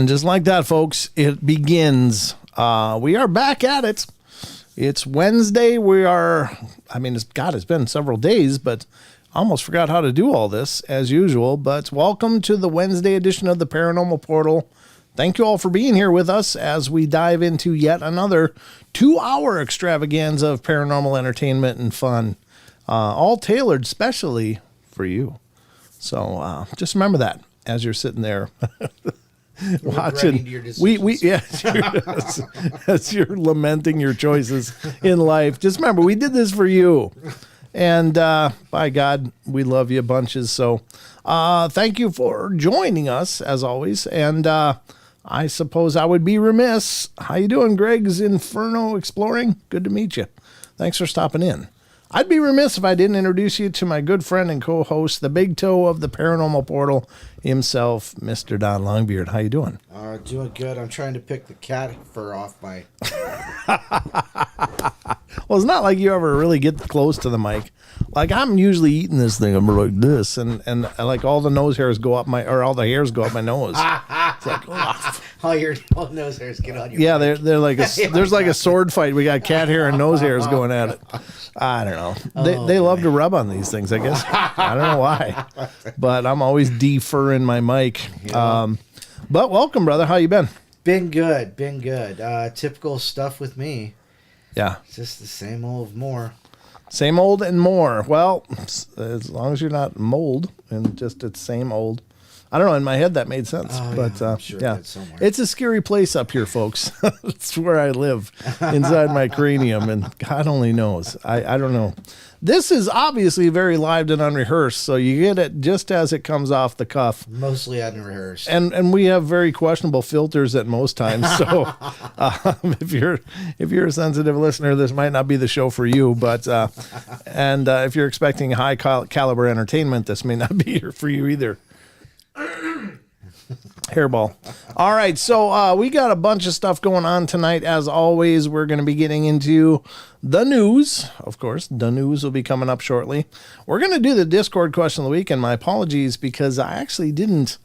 And just like that, folks, it begins. We are back at it. It's Wednesday. It's been several days, but I almost forgot how to do all this as usual. But welcome to the Wednesday edition of the Paranormal Portal. Thank you all for being here with us as we dive into yet another 2-hour extravaganza of paranormal entertainment and fun, all tailored specially for you. So just remember that as you're sitting there watching. As you're lamenting your choices in life, just remember we did this for you, and by God, we love you bunches. So thank you for joining us as always, and I suppose I would be remiss. How you doing, Greg's Inferno Exploring? Good to meet you. Thanks for stopping in. I'd be remiss if I didn't introduce you to my good friend and co-host, the big toe of the Paranormal Portal himself, Mr. Don Longbeard. How you doing? Doing good. I'm trying to pick the cat fur off my... Well, it's not like you ever really get close to the mic. Like, I'm usually eating this thing. I'm like this, and like all the nose hairs go up all the hairs go up my nose. It's like, all your nose hairs get on your yeah, they're like there's like a sword fight. We got cat hair and nose hairs going at it. I don't know. They love to rub on these things, I guess. I don't know why, but I'm always deferring my mic. Yeah. But welcome, brother. How you been? Been good. Typical stuff with me. Yeah. It's just the same old more. Same old and more. Well, as long as you're not mold and just it's same old. I don't know. In my head, that made sense. But I'm sure it's a scary place up here, folks. It's where I live, inside my cranium, and God only knows. I don't know. This is obviously very live and unrehearsed, so you get it just as it comes off the cuff. Mostly unrehearsed. And we have very questionable filters at most times. So if you're a sensitive listener, this might not be the show for you. But if you're expecting high caliber entertainment, this may not be for you either. Hairball. All right, so we got a bunch of stuff going on tonight. As always, we're going to be getting into the news. Of course, the news will be coming up shortly. We're going to do the Discord question of the week, and my apologies because I actually didn't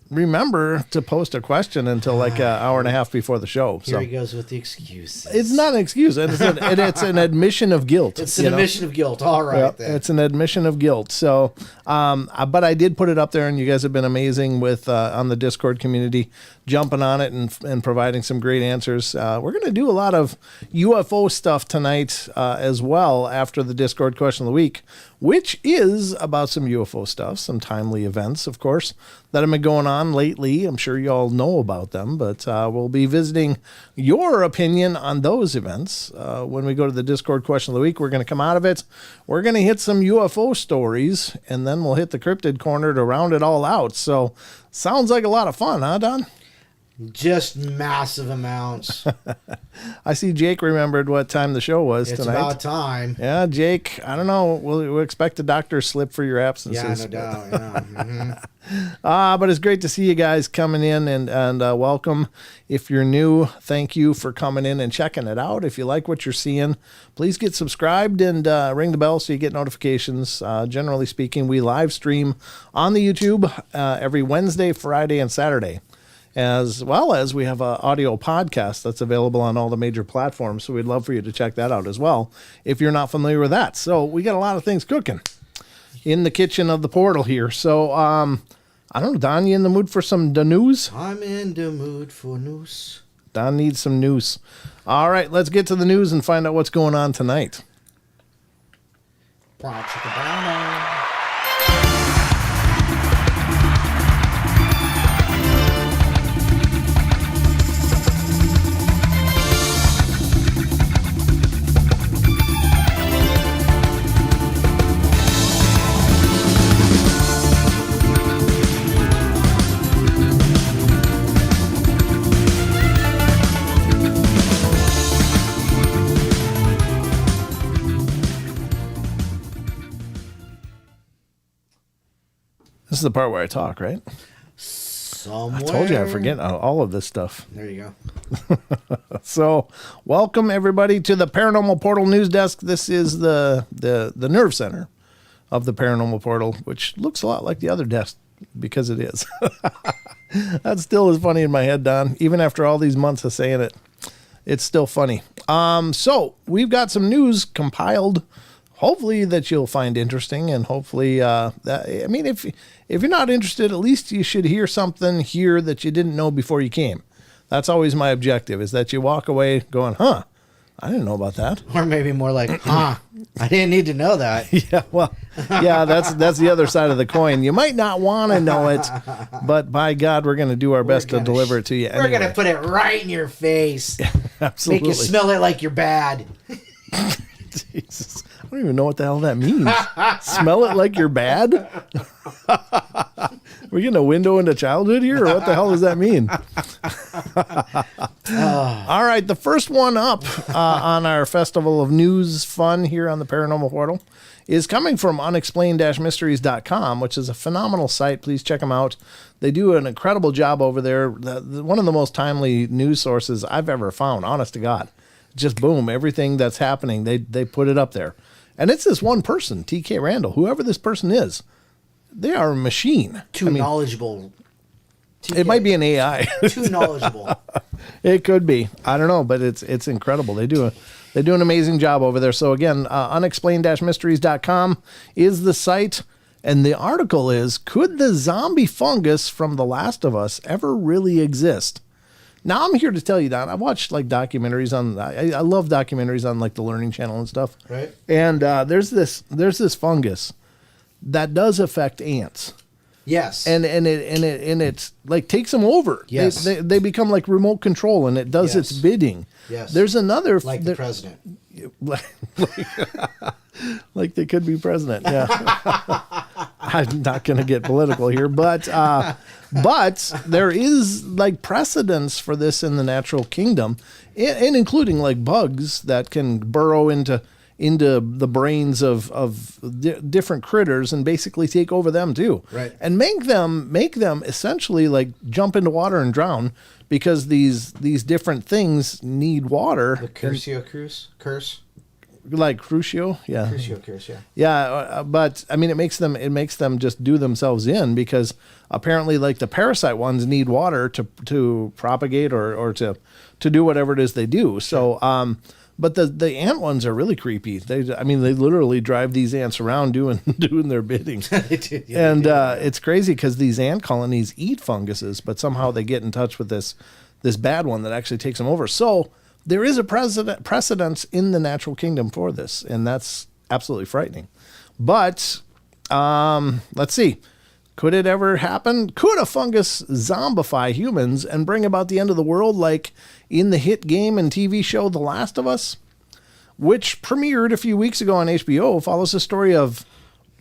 remember to post a question until like an hour and a half before the show. Here he goes with the excuses. It's not an excuse. It's an admission of guilt. It's an admission of guilt. All right, then. It's an admission of guilt. So, but I did put it up there, and you guys have been amazing with on the Discord community, jumping on it and providing some great answers. We're going to do a lot of UFO stuff tonight as well after the Discord question of the week, which is about some UFO stuff, some timely events, of course, that have been going on lately. I'm sure you all know about them, but we'll be visiting your opinion on those events. When we go to the Discord question of the week, we're going to come out of it. We're going to hit some UFO stories, and then we'll hit the cryptid corner to round it all out. So sounds like a lot of fun, huh, Don? Just massive amounts. I see Jake remembered what time the show was tonight. It's about time. Yeah, Jake, I don't know. We'll expect a doctor's slip for your absences. Yeah, no doubt. Yeah. Mm-hmm. But it's great to see you guys coming in and welcome. If you're new, thank you for coming in and checking it out. If you like what you're seeing, please get subscribed and ring the bell so you get notifications. Generally speaking, we live stream on the YouTube every Wednesday, Friday, and Saturday, as well as we have an audio podcast that's available on all the major platforms. So we'd love for you to check that out as well if you're not familiar with that. So we got a lot of things cooking in the kitchen of the portal here. So I don't know, Don, you in the mood for some news? I'm in the mood for news. Don needs some news. All right, let's get to the news and find out what's going on tonight. Brown chicken brown. This is the part where I talk, right? Somewhere. I told you I forget all of this stuff. There you go. So, welcome everybody to the Paranormal Portal News Desk. This is the nerve center of the Paranormal Portal, which looks a lot like the other desk because it is. That still is funny in my head, Don. Even after all these months of saying it, it's still funny. So we've got some news compiled, hopefully that you'll find interesting, and hopefully, if you're not interested, at least you should hear something here that you didn't know before you came. That's always my objective, is that you walk away going, huh, I didn't know about that. Or maybe more like, huh, I didn't need to know that. Yeah, well, yeah, that's the other side of the coin. You might not want to know it, but by God, we're going to do our best to deliver it to you anyway. We're going to put it right in your face. Yeah, absolutely. Make you smell it like you're bad. Jesus. I don't even know what the hell that means. Smell it like you're bad? We're getting a window into childhood here, or what the hell does that mean? All right, the first one up on our Festival of News fun here on the Paranormal Portal is coming from unexplained-mysteries.com, which is a phenomenal site. Please check them out. They do an incredible job over there. One of the most timely news sources I've ever found, honest to God. Just boom, everything that's happening, they put it up there. And it's this one person, TK Randall, whoever this person is. They are a machine. Knowledgeable. TK. It might be an AI. Too knowledgeable. It could be. I don't know, but it's incredible. They do an amazing job over there. So again, unexplained-mysteries.com is the site. And the article is, could the zombie fungus from The Last of Us ever really exist? Now, I'm here to tell you, Don, I watched like documentaries on, I love documentaries on like the Learning Channel and stuff. Right. And there's this fungus that does affect ants. Yes. And it's like takes them over. Yes. They become like remote control, and it does its bidding. Yes. There's another. Like the president. Like they could be president. Yeah. I'm not going to get political here, but there is like precedence for this in the natural kingdom, and including like bugs that can burrow into the brains of different critters and basically take over them too. Right. And make them essentially like jump into water and drown, because these different things need water. The curse. Like Crucio, yeah. Crucio curse, yeah. Yeah, but I mean, it makes them just do themselves in, because apparently, like the parasite ones need water to propagate or to do whatever it is they do. So, but the ant ones are really creepy. They literally drive these ants around doing their bidding. They do, yeah, And it's crazy because these ant colonies eat funguses, but somehow they get in touch with this bad one that actually takes them over. So there is a precedence in the natural kingdom for this, and that's absolutely frightening. But let's see. Could it ever happen? Could a fungus zombify humans and bring about the end of the world, like in the hit game and TV show The Last of Us, which premiered a few weeks ago on HBO, follows the story of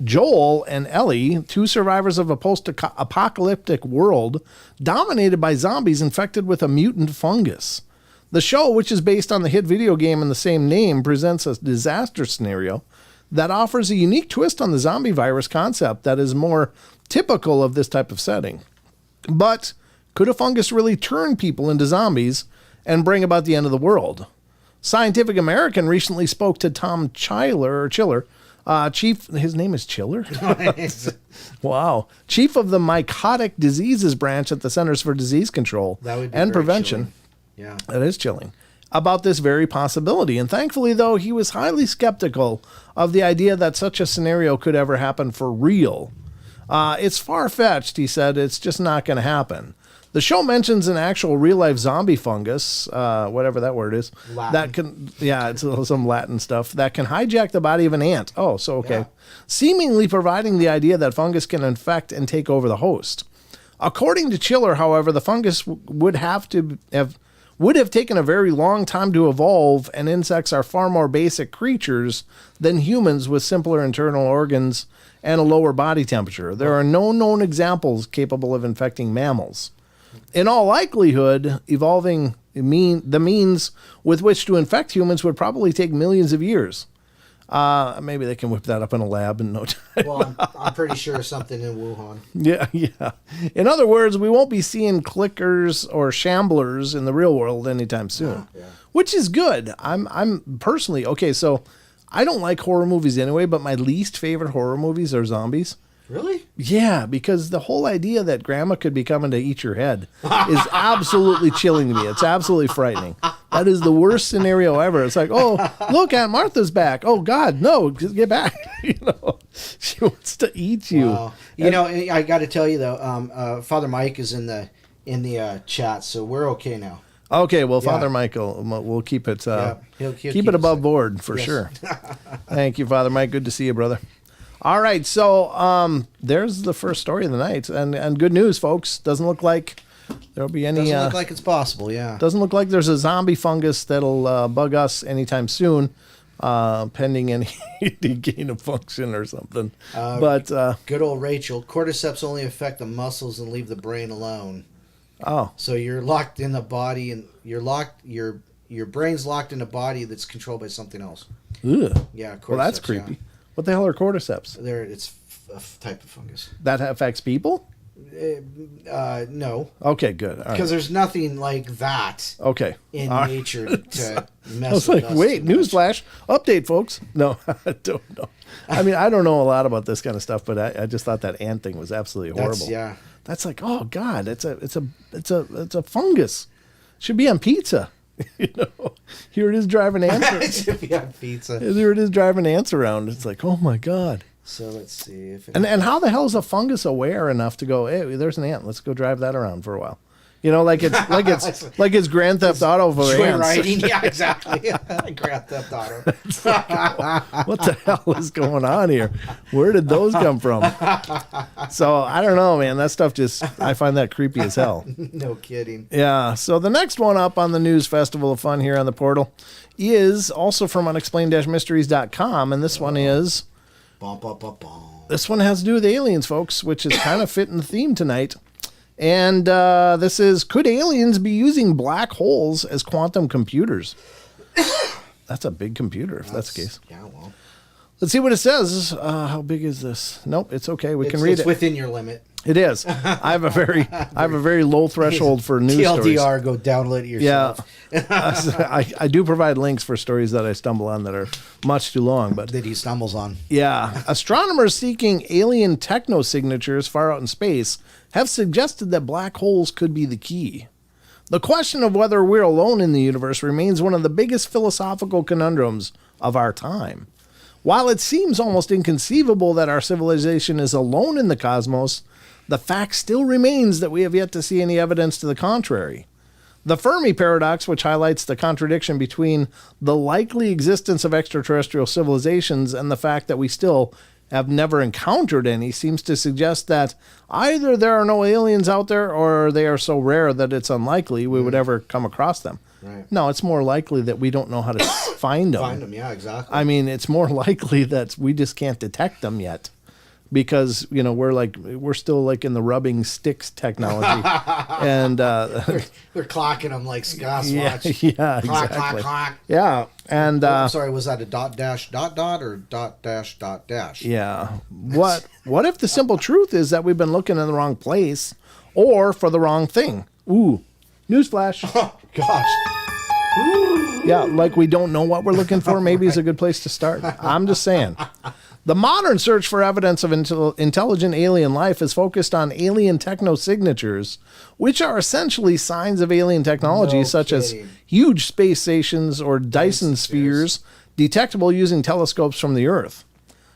Joel and Ellie, two survivors of a post-apocalyptic world dominated by zombies infected with a mutant fungus. The show, which is based on the hit video game in the same name, presents a disaster scenario that offers a unique twist on the zombie virus concept that is more typical of this type of setting. But could a fungus really turn people into zombies and bring about the end of the world? Scientific American recently spoke to Tom Chiller, chief, his name is Chiller? Wow. Chief of the Mycotic Diseases branch at the Centers for Disease Control and Prevention. Chilling. Yeah. That is chilling. About this very possibility. And thankfully, though, he was highly skeptical of the idea that such a scenario could ever happen for real. It's far-fetched, he said. It's just not going to happen. The show mentions an actual real-life zombie fungus, whatever that word is. Latin. That can, yeah, it's some Latin stuff, that can hijack the body of an ant. Oh, so okay. Yeah. Seemingly providing the idea that fungus can infect and take over the host. According to Chiller, however, the fungus would have taken a very long time to evolve, and insects are far more basic creatures than humans with simpler internal organs and a lower body temperature. There are no known examples capable of infecting mammals. In all likelihood, evolving the means with which to infect humans would probably take millions of years. Maybe they can whip that up in a lab in no time. Well, I'm pretty sure something in Wuhan. Yeah. In other words, we won't be seeing clickers or shamblers in the real world anytime soon, which is good. I'm personally, okay, so I don't like horror movies anyway, but my least favorite horror movies are zombies. Really? Yeah, because the whole idea that grandma could be coming to eat your head is absolutely chilling to me. It's absolutely frightening. That is the worst scenario ever. It's like, oh, look, Aunt Martha's back. Oh, God, no, get back. She wants to eat you. Wow. I got to tell you, though, Father Mike is in the chat, so we're okay now. Okay, well, Father Michael, we'll keep it he'll keep it above board for sure. Thank you, Father Mike. Good to see you, brother. All right, so there's the first story of the night, and good news, folks. Doesn't look like there'll be any. Doesn't look like it's possible. Yeah. Doesn't look like there's a zombie fungus that'll bug us anytime soon, pending any gain of function or something. But good old Rachel, cordyceps only affect the muscles and leave the brain alone. Oh, so you're locked in the body, and you're locked. Your brain's locked in a body that's controlled by something else. Ugh. Yeah. Cordyceps, Well, that's creepy. Yeah. What the hell are cordyceps? It's a type of fungus. That affects people? No. Okay, good. Because there's nothing like that in nature to mess I was with like, us wait, too much. newsflash, update, folks. No, I don't know. I mean, I don't know a lot about this kind of stuff, but I just thought that ant thing was absolutely horrible. That's like, oh God, it's a fungus. Should be on pizza. Here it is driving ants. It should be on pizza. Here it is driving ants around. It's like, oh my God. So let's see if and how the hell is a fungus aware enough to go, hey, there's an ant. Let's go drive that around for a while. Like it's Grand Theft Auto for ants. Riding. Yeah, exactly. Grand Theft Auto. What the hell is going on here? Where did those come from? So I don't know, man. That stuff I find that creepy as hell. No kidding. Yeah. So the next one up on the News Festival of Fun here on the portal is also from unexplained-mysteries.com, and this one is. This one has to do with aliens, folks, which is kind of fitting the theme tonight. And this is, could aliens be using black holes as quantum computers? That's a big computer, if that's the case. Yeah, well. Let's see what it says. How big is this? Nope, it's okay. We can read it. It's within your limit. It is. I have a very low threshold for news stories. TLDR, go download it yourself. Yeah. I do provide links for stories that I stumble on that are much too long. But that he stumbles on. Yeah. Astronomers seeking alien technosignatures far out in space have suggested that black holes could be the key. The question of whether we're alone in the universe remains one of the biggest philosophical conundrums of our time. While it seems almost inconceivable that our civilization is alone in the cosmos, the fact still remains that we have yet to see any evidence to the contrary. The Fermi paradox, which highlights the contradiction between the likely existence of extraterrestrial civilizations and the fact that we still have never encountered any, seems to suggest that either there are no aliens out there or they are so rare that it's unlikely we would ever come across them. Right. No, it's more likely that we don't know how to find them. Find them, yeah, exactly. I mean, it's more likely that we just can't detect them yet. Because we're still like in the rubbing sticks technology, and we're clocking them like Scott's watch. Yeah, clock, exactly. Clock. Yeah, and I'm sorry, was that a dot or dot dash? Yeah. What if the simple truth is that we've been looking in the wrong place, or for the wrong thing? Ooh, newsflash! Oh, gosh. Yeah, like we don't know what we're looking for. Maybe is a good place to start. I'm just saying. The modern search for evidence of intelligent alien life is focused on alien technosignatures, which are essentially signs of alien technology, such as huge space stations or Dyson spheres detectable using telescopes from the Earth.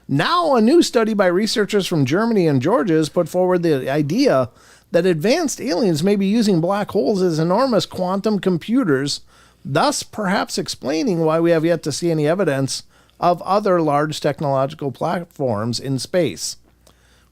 Now, a new study by researchers from Germany and Georgia has put forward the idea that advanced aliens may be using black holes as enormous quantum computers, thus perhaps explaining why we have yet to see any evidence of other large technological platforms in space.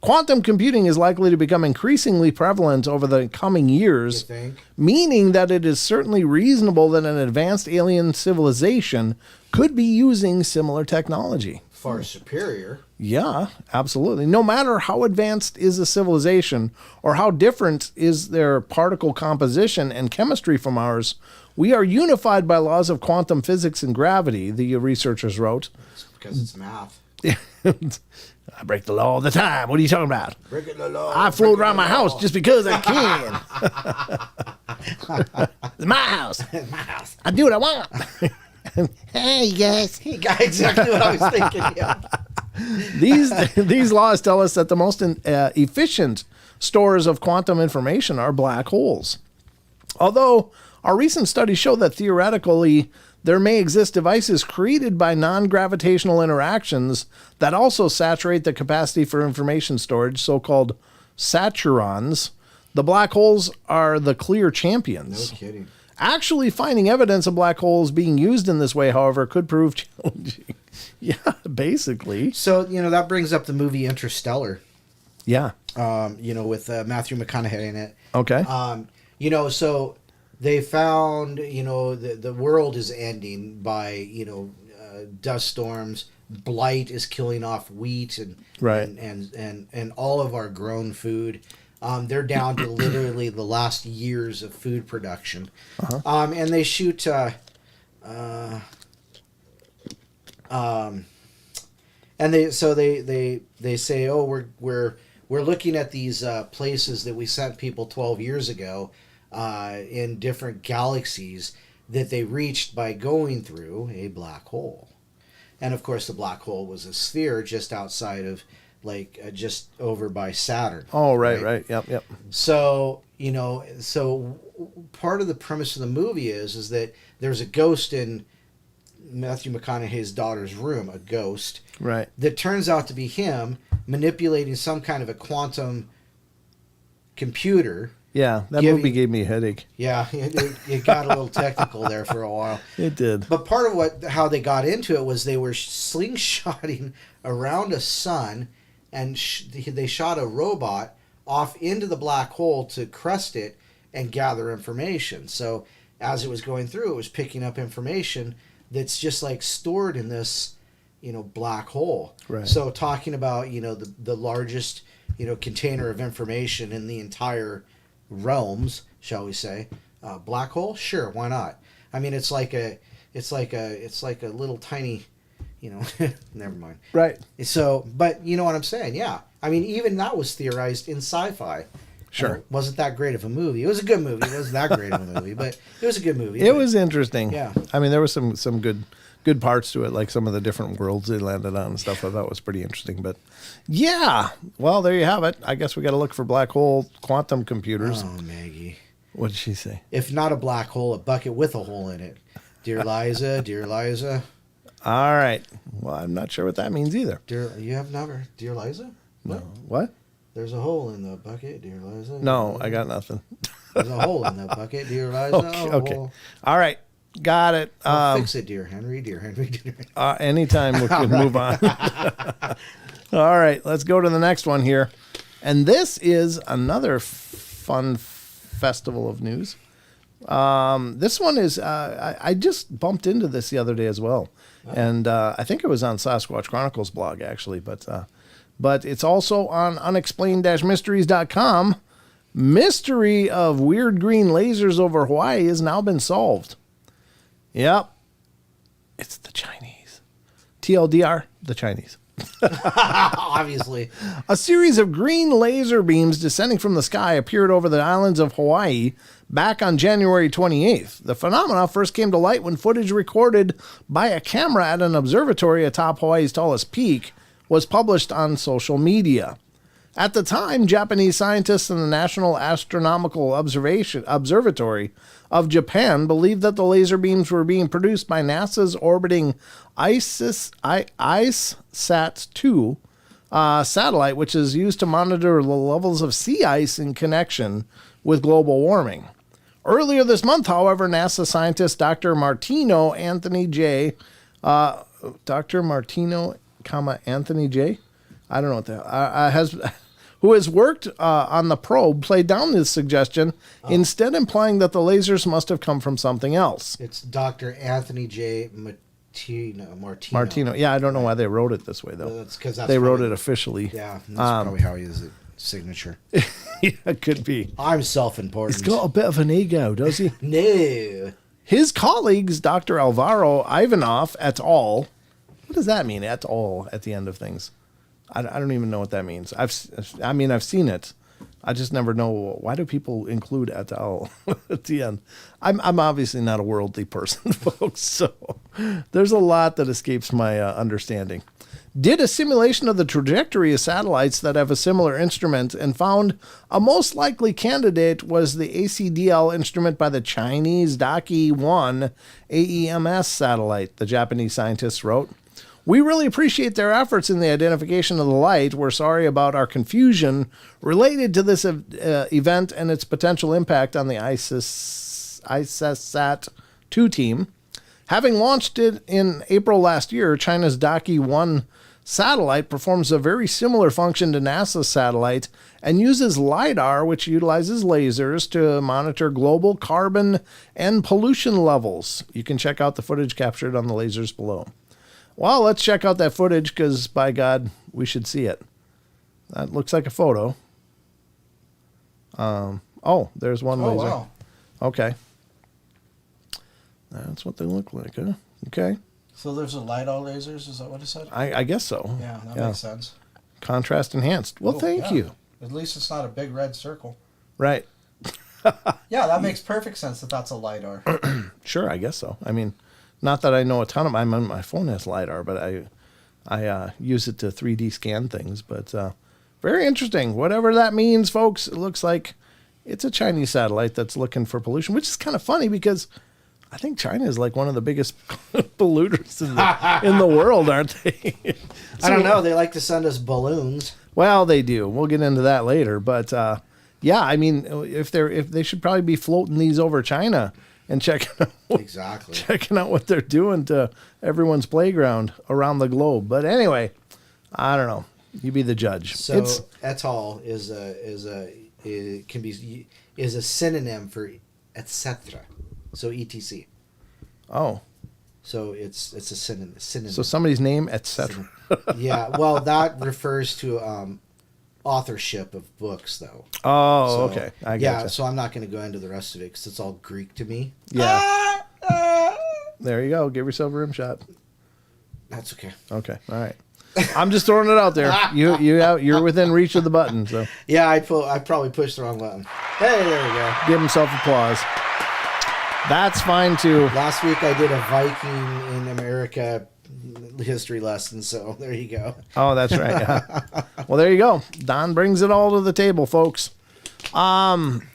Quantum computing is likely to become increasingly prevalent over the coming years, meaning that it is certainly reasonable that an advanced alien civilization could be using similar technology. Far superior. Yeah, absolutely. No matter how advanced is a civilization or how different is their particle composition and chemistry from ours, we are unified by laws of quantum physics and gravity, the researchers wrote. It's because it's math. I break the law all the time. What are you talking about? Breaking the law. I float around my house just because I can. It's my house. It's my house. I do what I want. Hey, guys. He got exactly what I was thinking. Yeah. These laws tell us that the most efficient stores of quantum information are black holes. Although our recent studies show that theoretically there may exist devices created by non-gravitational interactions that also saturate the capacity for information storage, so-called saturons, the black holes are the clear champions. No kidding. Actually finding evidence of black holes being used in this way, however, could prove challenging. Yeah, basically. So, that brings up the movie Interstellar. Yeah. With Matthew McConaughey in it. Okay. So they found, the world is ending by, dust storms. Blight is killing off wheat and right. and all of our grown food. They're down to literally the last years of food production. Uh-huh. And they shoot and they say, oh, we're looking at these places that we sent people 12 years ago in different galaxies that they reached by going through a black hole. And of course, the black hole was a sphere just outside of, just over by Saturn. Oh, right. Yep. So, so part of the premise of the movie is that there's a ghost in Matthew McConaughey's daughter's room, a ghost. Right. That turns out to be him manipulating some kind of a quantum computer. Yeah, that movie gave me a headache. Yeah, it got a little technical there for a while. It did. But part of how they got into it was they were slingshotting around a sun, and they shot a robot off into the black hole to crest it and gather information. So as it was going through, it was picking up information that's just stored in this, black hole. Right. So talking about, the largest, container of information in the entire realms, shall we say, black hole? Sure, why not? I mean, it's like a little tiny, never mind. Right. So, but you know what I'm saying? Yeah. I mean, even that was theorized in sci-fi. Sure. It wasn't that great of a movie. It was a good movie. It wasn't that great of a movie, but it was a good movie. It was interesting. Yeah. I mean, there was some good parts to it, like some of the different worlds they landed on and stuff. I thought was pretty interesting. But yeah, well, there you have it. I guess we got to look for black hole quantum computers. Oh, Maggie. What did she say? If not a black hole, a bucket with a hole in it. Dear Liza, dear Liza. All right. Well, I'm not sure what that means either. You have never, dear Liza? What? No. What? There's a hole in the bucket, dear Liza. No, I got nothing. There's a hole in the bucket, dear Liza. Okay. All right. Got it. Fix it, dear Henry, dear Henry, dear Henry. Anytime we can move on. All right. Let's go to the next one here. And this is another fun festival of news. This one is, I just bumped into this the other day as well. Oh. And I think it was on Sasquatch Chronicles blog, actually. But it's also on unexplained-mysteries.com. Mystery of weird green lasers over Hawaii has now been solved. Yep. It's the Chinese. TLDR, the Chinese. Obviously. A series of green laser beams descending from the sky appeared over the islands of Hawaii back on January 28th. The phenomena first came to light when footage recorded by a camera at an observatory atop Hawaii's tallest peak was published on social media. At the time, Japanese scientists in the National Astronomical Observatory of Japan believed that the laser beams were being produced by NASA's orbiting IceSat-2 satellite, which is used to monitor the levels of sea ice in connection with global warming. Earlier this month, however, NASA scientist Dr. Martino Anthony J. Anthony J. I don't know what that who has worked on the probe, played down this suggestion, instead implying that the lasers must have come from something else. It's Dr. Anthony J. Martino. Yeah, I don't know why they wrote it this way, though. Well, that's because they wrote it officially. Yeah, that's probably how he uses it. Signature. Yeah, it could be. I'm self-important. He's got a bit of an ego, does he? No. His colleagues, Dr. Alvaro Ivanov et al. What does that mean, et al. At the end of things? I don't even know what that means. I've seen it. I just never know, why do people include et al. At the end? I'm obviously not a worldly person, folks, so there's a lot that escapes my understanding. did a simulation of the trajectory of satellites that have a similar instrument and found a most likely candidate was the ACDL instrument by the Chinese Daki-1 AEMS satellite, the Japanese scientists wrote. We really appreciate their efforts in the identification of the light. We're sorry about our confusion related to this event and its potential impact on the ISSat-2 team. Having launched it in April last year, China's Daki-1 satellite performs a very similar function to NASA's satellite and uses LiDAR, which utilizes lasers to monitor global carbon and pollution levels. You can check out the footage captured on the lasers below. Well, let's check out that footage because, by God, we should see it. That looks like a photo. There's one laser. Wow. Okay. That's what they look like, huh? Okay. So there's a LiDAR lasers, is that what it said? I guess so. Yeah, that makes sense. Contrast enhanced. Well, thank you. At least it's not a big red circle. Right. Yeah, that makes perfect sense that that's a LiDAR. Sure, I guess so. I mean, not that I know a ton of my phone has LiDAR, but I use it to 3D scan things. But very interesting. Whatever that means, folks, it looks like it's a Chinese satellite that's looking for pollution, which is kind of funny because I think China is like one of the biggest polluters in the world, aren't they? I don't know. They like to send us balloons. Well, they do. We'll get into that later. But yeah, I mean, if they should probably be floating these over China and checking out what they're doing to everyone's playground around the globe. But anyway, I don't know. You be the judge. So atoll is a synonym for etc. So etc. Oh. So it's a synonym. So somebody's name, etc. Yeah. Well, that refers to authorship of books, though. Oh, so, okay. I gotcha. Yeah. So I'm not going to go into the rest of it because it's all Greek to me. Yeah. There you go. Give yourself a rim shot. That's okay. Okay. All right. I'm just throwing it out there. You're within reach of the button. So yeah, I probably pushed the wrong button. Hey, there we go. Give himself applause. That's fine too. Last week I did a Viking in America history lesson, so there you go. Oh, that's right. Yeah. Well, there you go. Don brings it all to the table, folks.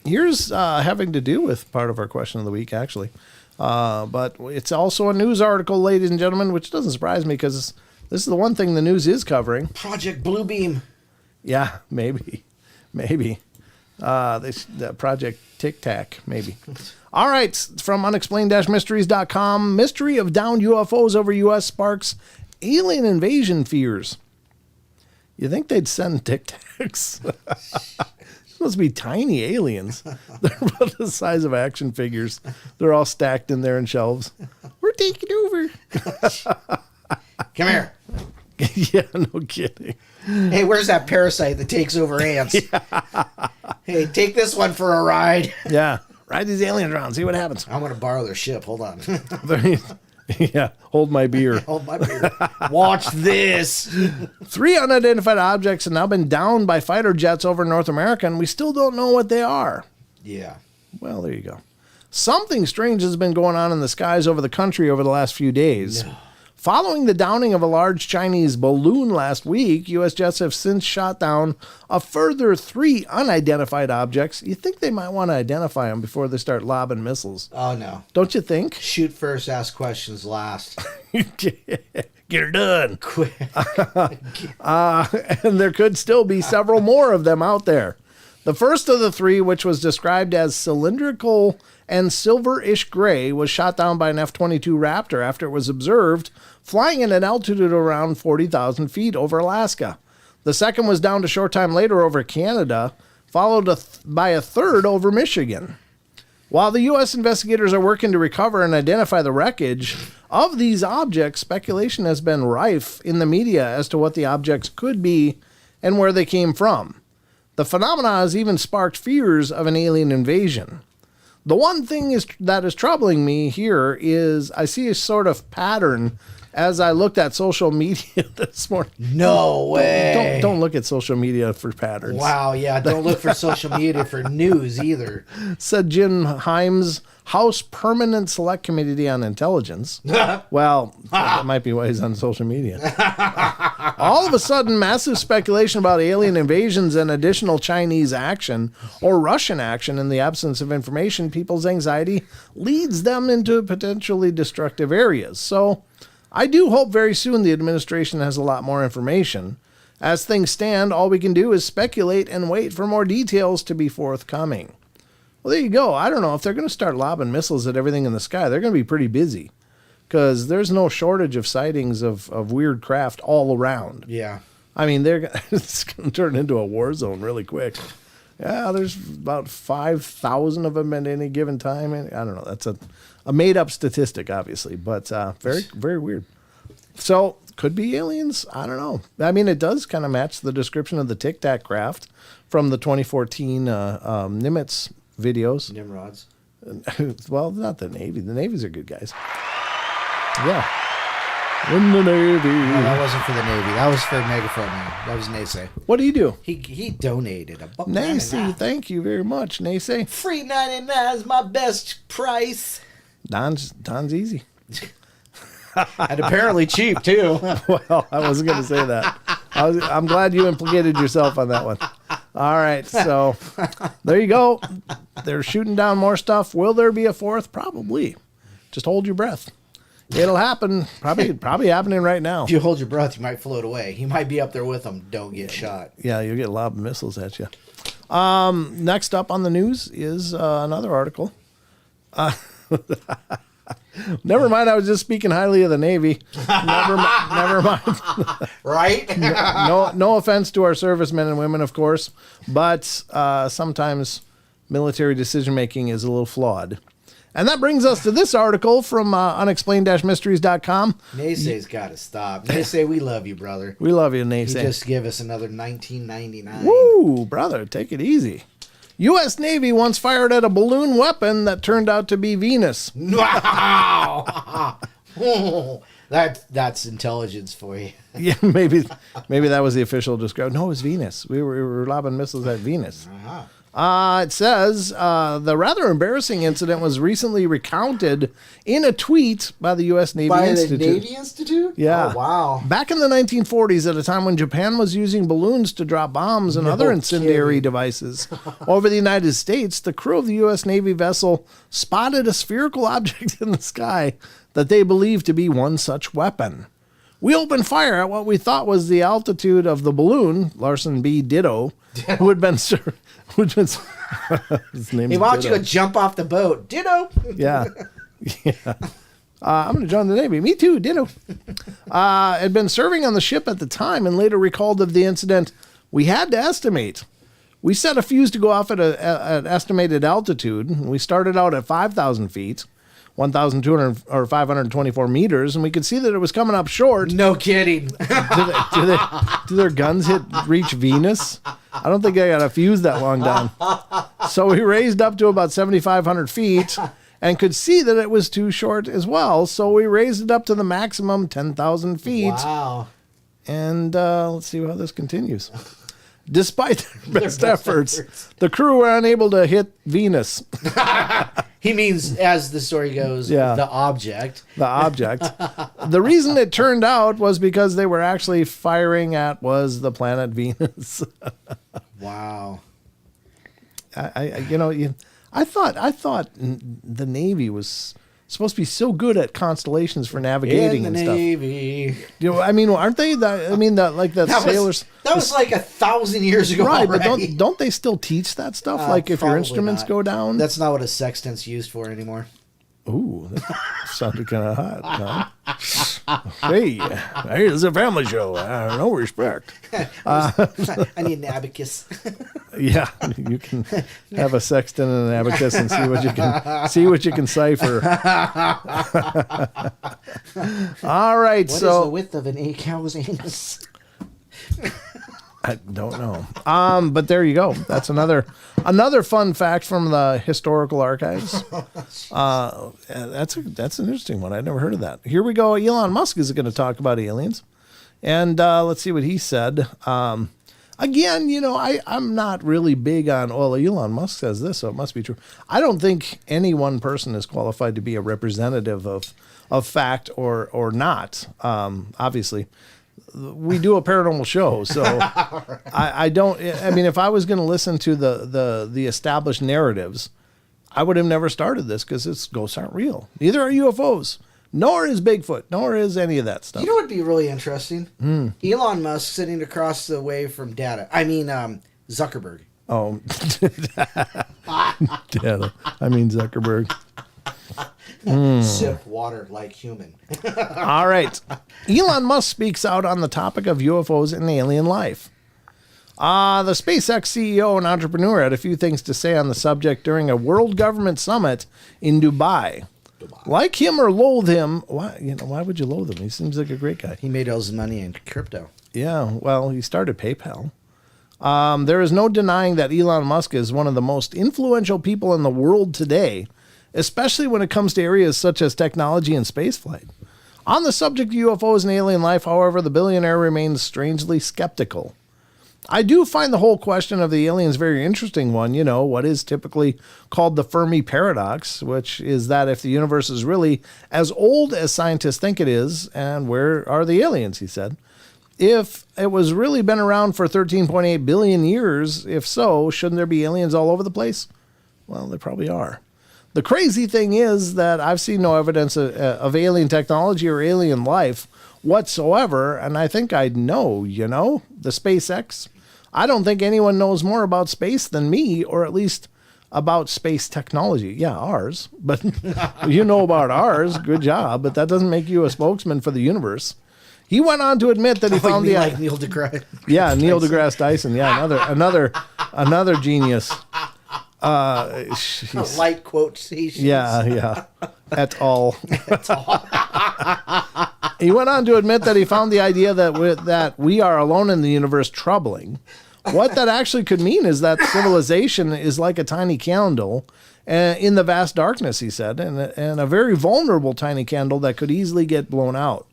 Here's having to do with part of our question of the week, actually. But it's also a news article, ladies and gentlemen, which doesn't surprise me because this is the one thing the news is covering. Project Bluebeam. Yeah, maybe. The Project Tic Tac, maybe. All right, from unexplained-mysteries.com, mystery of downed UFOs over U.S. sparks alien invasion fears. You think they'd send Tic Tacs? Supposed to be tiny aliens. They're about the size of action figures. They're all stacked in there in shelves. We're taking over. Come here. Yeah, no kidding. Hey, where's that parasite that takes over ants? Yeah. Hey, take this one for a ride. Yeah. Ride these aliens around. See what happens. I'm going to borrow their ship. Hold on. Yeah. Hold my beer. Hold my beer. Watch this. 3 unidentified objects have now been downed by fighter jets over North America, and we still don't know what they are. Yeah. Well, there you go. Something strange has been going on in the skies over the country over the last few days. No. Following the downing of a large Chinese balloon last week, U.S. jets have since shot down a further 3 unidentified objects. You think they might want to identify them before they start lobbing missiles? Oh, no. Don't you think? Shoot first, ask questions last. Get her done. Quick. And there could still be several more of them out there. The first of the 3, which was described as cylindrical and silver-ish gray, was shot down by an F-22 Raptor after it was observed flying at an altitude around 40,000 feet over Alaska. The second was downed a short time later over Canada, followed by a third over Michigan. While the U.S. investigators are working to recover and identify the wreckage of these objects, speculation has been rife in the media as to what the objects could be and where they came from. The phenomena has even sparked fears of an alien invasion. The one thing that is troubling me here is I see a sort of pattern as I looked at social media this morning. No way. Don't look at social media for patterns. Wow, yeah. Don't look for social media for news either. Said Jim Himes, House Permanent Select Committee on Intelligence. Well, that might be why he's on social media. All of a sudden, massive speculation about alien invasions and additional Chinese action or Russian action in the absence of information. People's anxiety leads them into potentially destructive areas. So I do hope very soon the administration has a lot more information. As things stand, all we can do is speculate and wait for more details to be forthcoming. Well, there you go. I don't know if they're going to start lobbing missiles at everything in the sky. They're going to be pretty busy because there's no shortage of sightings of weird craft all around. Yeah. I mean, it's going to turn into a war zone really quick. Yeah, there's about 5,000 of them at any given time. I don't know. That's a made-up statistic, obviously, but very, very weird. So, could be aliens. I don't know. I mean, it does kind of match the description of the Tic Tac craft from the 2014 Nimitz videos. Nimrods. Well, not the Navy. The Navies are good guys. Yeah. In the Navy. No, that wasn't for the Navy. That was for Megaphone Man. That was Naysay. What do you do? He donated $1.99. Naysay, thank you very much, Naysay. Free 99 is my best price. Don's easy. And apparently cheap, too. Well, I wasn't going to say that. I'm glad you implicated yourself on that one. All right, so there you go. They're shooting down more stuff. Will there be a fourth? Probably. Just hold your breath. It'll happen. Probably happening right now. If you hold your breath, you might float away. You might be up there with them. Don't get shot. Yeah, you'll get lobbed missiles at you. Next up on the news is another article. Never mind, I was just speaking highly of the Navy. Never mind. Right? No offense to our servicemen and women, of course, but sometimes military decision-making is a little flawed. And that brings us to this article from unexplained-mysteries.com. Naysay's got to stop. Naysay, we love you, brother. We love you, You Naysay. just give us another $19.99. Woo, brother, take it easy. U.S. Navy once fired at a balloon weapon that turned out to be Venus. Wow! That's intelligence for you. Yeah, maybe that was the official description. No, it was Venus. We were lobbing missiles at Venus. Uh-huh. It says the rather embarrassing incident was recently recounted in a tweet by the U.S. Navy By Institute. the Navy Institute? Yeah. Oh, wow. Back in the 1940s, at a time when Japan was using balloons to drop bombs and other incendiary devices over the United States, the crew of the U.S. Navy vessel spotted a spherical object in the sky that they believed to be one such weapon. We opened fire at what we thought was the altitude of the balloon, Larson B. Ditto, who had been his name Hey, is why don't you Ditto. go jump off the boat? Ditto. Yeah. I'm going to join the Navy. Me too, ditto. Had been serving on the ship at the time and later recalled of the incident. We had to estimate. We set a fuse to go off at an estimated altitude. We started out at 5,000 feet, 1,200 or 524 meters, and we could see that it was coming up short. No kidding. Do their guns reach Venus? I don't think they got a fuse that long down. So we raised up to about 7,500 feet and could see that it was too short as well. So we raised it up to the maximum 10,000 feet. Wow. And let's see how this continues. Despite their best efforts, the crew were unable to hit Venus. He means, as the story goes, Yeah. the object. The object. The reason it turned out was because they were actually firing at was the planet Venus. Wow. I thought the Navy was supposed to be so good at constellations for navigating In the and stuff. Navy. I mean, aren't they? That Sailors. was like 1,000 years ago. Right, already. but don't they still teach that stuff? Like if your Probably instruments not. go down. That's not what a sextant's used for anymore. Ooh, that sounded kind of hot. Huh? Hey, it's a family show. No respect. I need an abacus. Yeah, you can have a sextant and an abacus and see what you can cipher. All right, What is so the width of an cow's anus? I don't know. But there you go. That's another fun fact from the historical archives. That's an interesting one. I'd never heard of that. Here we go. Elon Musk is going to talk about aliens, and let's see what he said. Again, I'm not really big on, Elon Musk says this, so it must be true. I don't think any one person is qualified to be a representative of fact or not. Obviously, we do a paranormal show, so I don't. I mean, if I was going to listen to the established narratives, I would have never started this because ghosts aren't real. Neither are UFOs. Nor is Bigfoot, nor is any of that stuff. You know what would be really interesting? Elon Musk sitting across the way from Zuckerberg. Oh, Data. I mean Zuckerberg. Sip water like human. All right. Elon Musk speaks out on the topic of UFOs and alien life. The SpaceX CEO and entrepreneur had a few things to say on the subject during a World Government Summit in Dubai. Like him or loathe him, why would you loathe him? He seems like a great guy. He made all his money in crypto. Yeah, well, he started PayPal. There is no denying that Elon Musk is one of the most influential people in the world today, especially when it comes to areas such as technology and spaceflight. On the subject of UFOs and alien life, however, the billionaire remains strangely skeptical. I do find the whole question of the aliens very interesting one. What is typically called the Fermi paradox, which is that if the universe is really as old as scientists think it is, and where are the aliens, he said. If it was really been around for 13.8 billion years, if so, shouldn't there be aliens all over the place? Well, there probably are. The crazy thing is that I've seen no evidence of alien technology or alien life whatsoever, and I think I'd know, the SpaceX. I don't think anyone knows more about space than me, or at least about space technology. Yeah, ours. But you know about ours. Good job. But that doesn't make you a spokesman for the universe. He went on to admit that he found the like Neil deGrasse. Yeah, Neil deGrasse Tyson. Yeah, another genius. Light quotations. Yeah. Et al. He went on to admit that he found the idea that we are alone in the universe troubling. What that actually could mean is that civilization is like a tiny candle in the vast darkness, he said, and a very vulnerable tiny candle that could easily get blown out.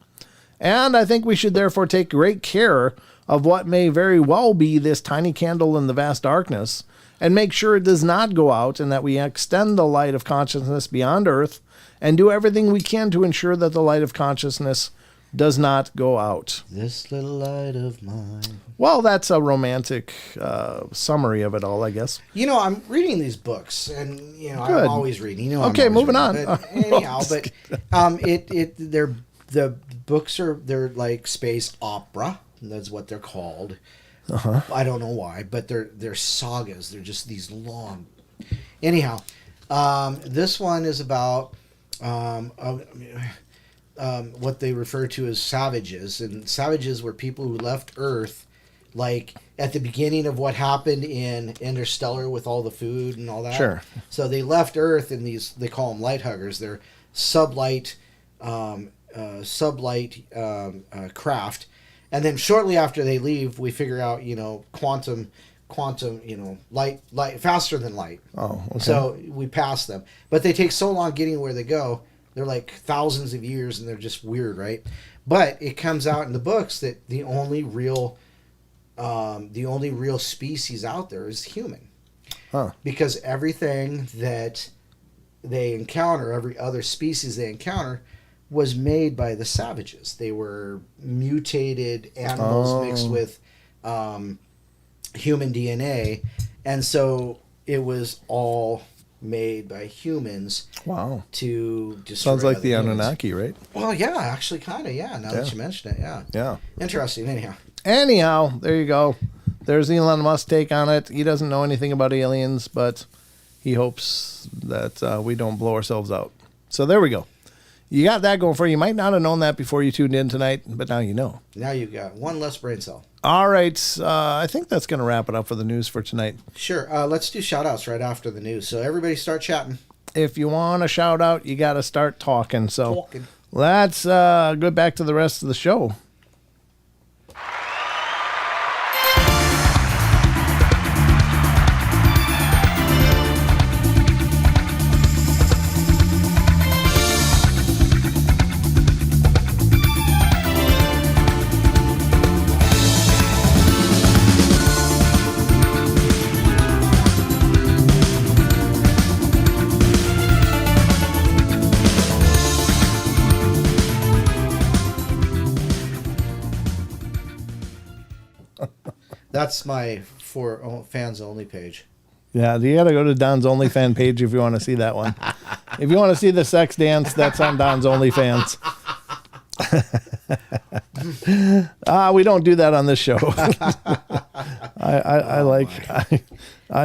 And I think we should therefore take great care of what may very well be this tiny candle in the vast darkness and make sure it does not go out, and that we extend the light of consciousness beyond Earth and do everything we can to ensure that the light of consciousness does not go out. This little light of mine. Well, that's a romantic summary of it all, I guess. I'm reading these books, and I'm always reading. Okay, moving on. But anyhow, the books they're like space opera. That's what they're called. I don't know why, but they're sagas. They're just these long. Anyhow, this one is about what they refer to as savages, and savages were people who left Earth, like at the beginning of what happened in Interstellar with all the food and all that. Sure. So they left Earth in these. They call them light huggers. They're sublight craft. And then shortly after they leave, we figure out, quantum, light faster than light. Oh, okay. So we pass them. But they take so long getting where they go. They're like thousands of years, and they're just weird, right? But it comes out in the books that the only real species out there is human. Huh. Because everything that they encounter, every other species they encounter, was made by the savages. They were mutated animals mixed with human DNA, and so it was all made by humans. Wow. To destroy. Sounds like the humans. Anunnaki, right? Well, yeah, actually, kind of, yeah. Now that you mention it, yeah. Yeah. Interesting. Anyhow, there you go. There's Elon Musk's take on it. He doesn't know anything about aliens, but he hopes that we don't blow ourselves out. So there we go. You got that going for you. You might not have known that before you tuned in tonight, but now you know. Now you've got one less brain cell. All right. I think that's going to wrap it up for the news for tonight. Sure. Let's do shout-outs right after the news. So everybody start chatting. If you want a shout-out, you got to start talking. So let's go back to the rest of the show. That's my for fans only page. Yeah, you got to go to Don's OnlyFans page if you want to see that one. If you want to see the sex dance, that's on Don's OnlyFans. We don't do that on this show. I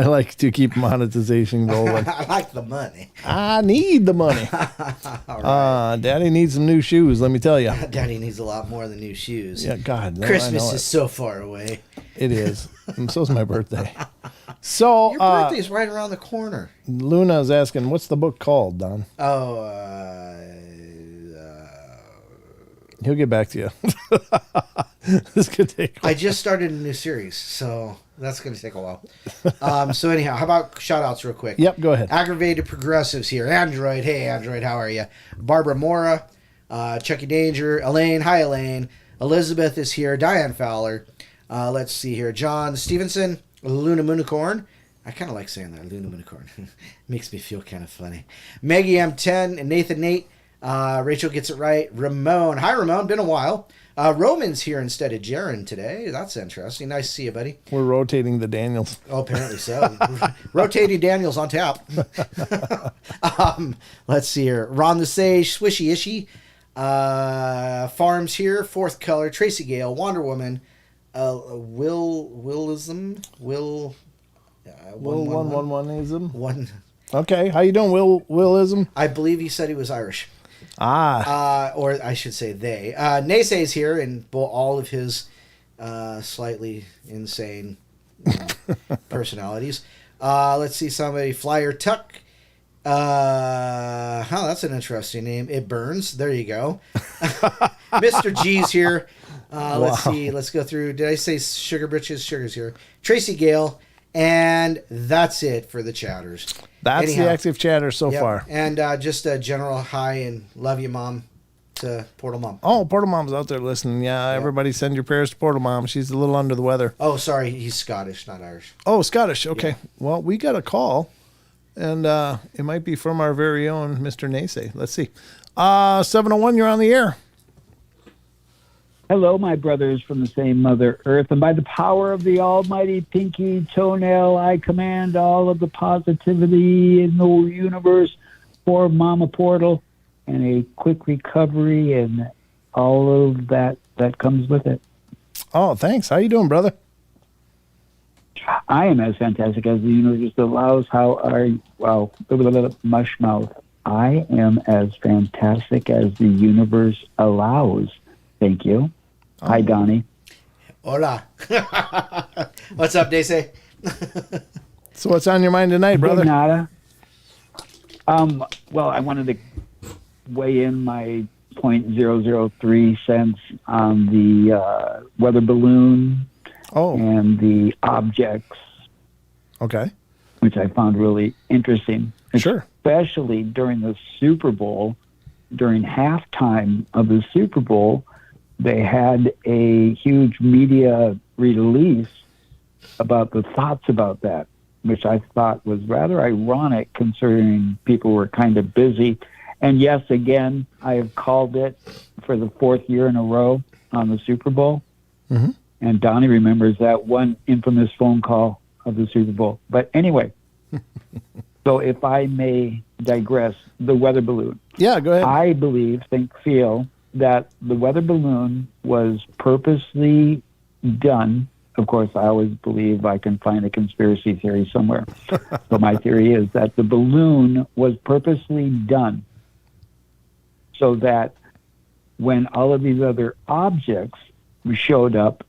like to keep monetization rolling. I like the money. I need the money. Daddy needs some new shoes, let me tell you. Daddy needs a lot more than new shoes. Yeah, God. No, Christmas is so far away. It is. And so's my birthday. So Your birthday's right around the corner. Luna's asking, what's the book called, Don? He'll get back to you. This could take. I just started a new series, so that's going to take a while. So anyhow, how about shout-outs real quick? Yep, go ahead. Aggravated Progressives here. Android, hey Android, how are you? Barbara Mora, Chucky Danger, Elaine, hi Elaine. Elizabeth is here. Diane Fowler. Let's see here. John Stevenson, Luna Moonicorn. I kind of like saying that, Luna Moonicorn. Makes me feel kind of funny. Maggie M10 and Nathan Nate. Rachel gets it right. Ramon. Hi, Ramon. Been a while. Roman's here instead of Jaron today. That's interesting. Nice to see you, buddy. We're rotating the Daniels. Oh, apparently so. Rotating Daniels on tap. Let's see here. Ron the Sage, Swishy Ishy. Farms here. Fourth Color. Tracy Gale. Wonder Woman. Willism. Will. 111ism. One. Okay, how you doing, Willism? I believe he said he was Irish. Or I should say they. Naysay's here in all of his slightly insane personalities. Let's see somebody. Flyer Tuck. That's an interesting name. It Burns. There you go. Mr. G's here. Let's see. Let's go through. Did I say Sugar Britches? Sugar's here. Tracy Gale. And that's it for the chatters. That's the active chatter so far. And just a general hi and love you, Mom, to Portal Mom. Oh, Portal Mom's out there listening. Yeah, everybody send your prayers to Portal Mom. She's a little under the weather. Oh, sorry. He's Scottish, not Irish. Oh, Scottish. Okay. Yeah. Well, we got a call, and it might be from our very own Mr. Naysay. Let's see. 701, you're on the air. Hello, my brothers from the same Mother Earth, and by the power of the almighty pinky toenail, I command all of the positivity in the universe for Mama Portal and a quick recovery and all of that comes with it. Oh, thanks. How you doing, brother? I am as fantastic as the universe allows. How are you? Wow, mush mouth. I am as fantastic as the universe allows. Thank you. Hi, Donnie. Hola. What's up, Daisy? So what's on your mind tonight, brother? Nada. Well, I wanted to weigh in my 0.003 cents on the weather balloon and the objects. Okay. Which I found really interesting. Sure. Especially during the Super Bowl, during halftime of the Super Bowl, they had a huge media release about the thoughts about that, which I thought was rather ironic considering people were kind of busy. And yes, again, I have called it for the fourth year in a row on the Super Bowl. Mm-hmm. And Donnie remembers that one infamous phone call of the Super Bowl. But anyway, so if I may digress, the weather balloon. Yeah, go ahead. I feel that the weather balloon was purposely done. Of course, I always believe I can find a conspiracy theory somewhere. So my theory is that the balloon was purposely done so that when all of these other objects showed up,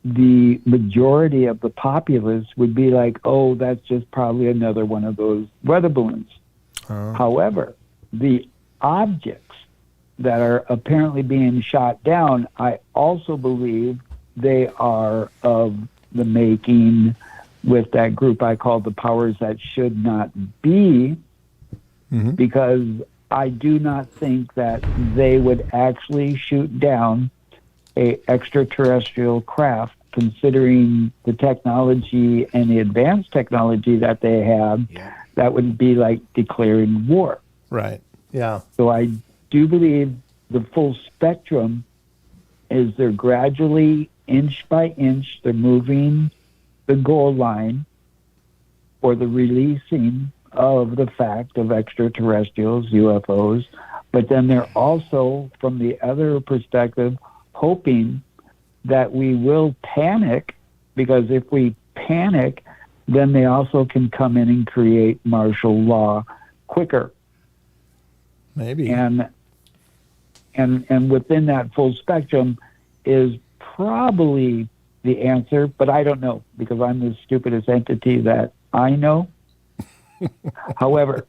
the majority of the populace would be like, oh, that's just probably another one of those weather balloons. However, the objects that are apparently being shot down, I also believe they are of the making with that group I call the powers that should not be, because I do not think that they would actually shoot down a extraterrestrial craft, considering the technology and the advanced technology that they have. That would be like declaring war. Right. Yeah. So I do believe the full spectrum is they're gradually inch by inch, they're moving the goal line for the releasing of the fact of extraterrestrials, UFOs, but then they're also, from the other perspective, hoping that we will panic, because if we panic, then they also can come in and create martial law quicker. Maybe. And within that full spectrum is probably the answer, but I don't know, because I'm the stupidest entity that I know. However,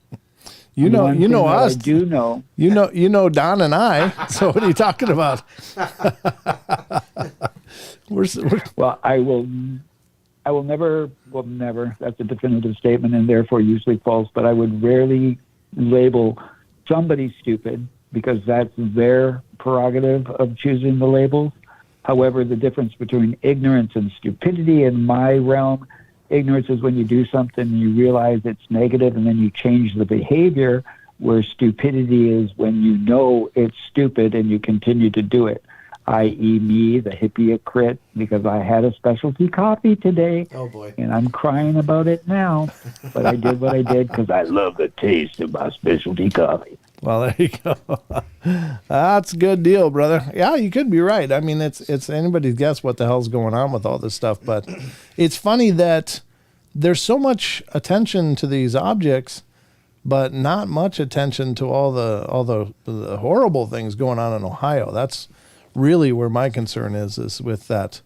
you know us. I do know. You know Don and I. So what are you talking about? Well, I will never. Well, never. That's a definitive statement, and therefore usually false. But I would rarely label somebody stupid, because that's their prerogative of choosing the labels. However, the difference between ignorance and stupidity in my realm, ignorance is when you do something and you realize it's negative and then you change the behavior, where stupidity is when you know it's stupid and you continue to do it, i.e. me, the hypocrite, because I had a specialty coffee today. Oh, boy. And I'm crying about it now. But I did what I did because I love the taste of my specialty coffee. Well, there you go. That's a good deal, brother. Yeah, you could be right. I mean, it's anybody's guess what the hell's going on with all this stuff. But it's funny that there's so much attention to these objects, but not much attention to all the horrible things going on in Ohio. That's really where my concern is with that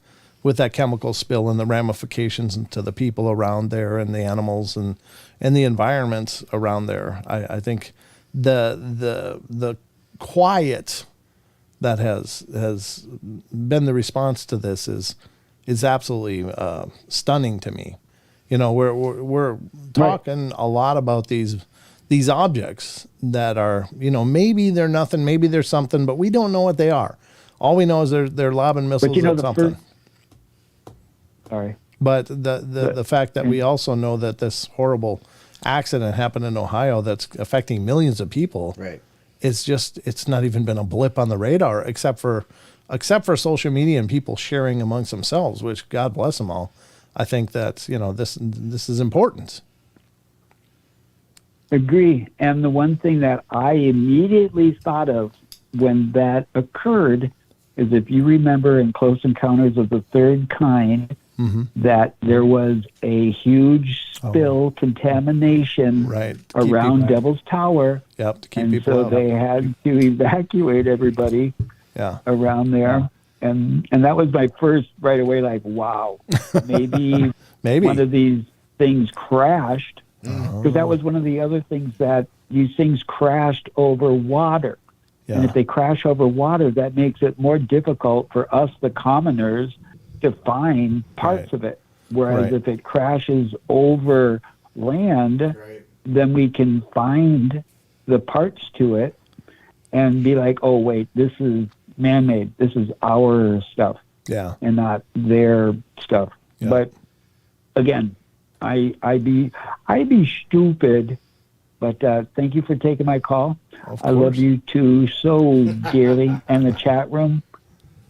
chemical spill and the ramifications to the people around there and the animals and the environment around there. I think the quiet that has been the response to this is absolutely stunning to me. You know, we're talking a lot about these objects that are, you know, maybe they're nothing, maybe they're something, but we don't know what they are. All we know is they're lobbing missiles at something. Sorry. But the fact that we also know that this horrible accident happened in Ohio that's affecting millions of people. Right. It's not even been a blip on the radar, except for social media and people sharing amongst themselves, which God bless them all. I think that, you know, this is important. Agree. And the one thing that I immediately thought of when that occurred is, if you remember in Close Encounters of the Third Kind, that there was a huge spill, contamination around Devil's Tower. Yep, to keep and people so out. they had to evacuate everybody around there. And that was my first right away, like, wow, maybe one of these things crashed. Because that was one of the other things, that these things crashed over water. Yeah. And if they crash over water, that makes it more difficult for us, the commoners, to find parts of it. Whereas if it crashes over land, then we can find the parts to it and be like, oh, wait, this is man-made. This is our stuff and not their stuff. Yeah. But again, I'd be stupid, but thank you for taking my call. I love you too so dearly. And the chat room,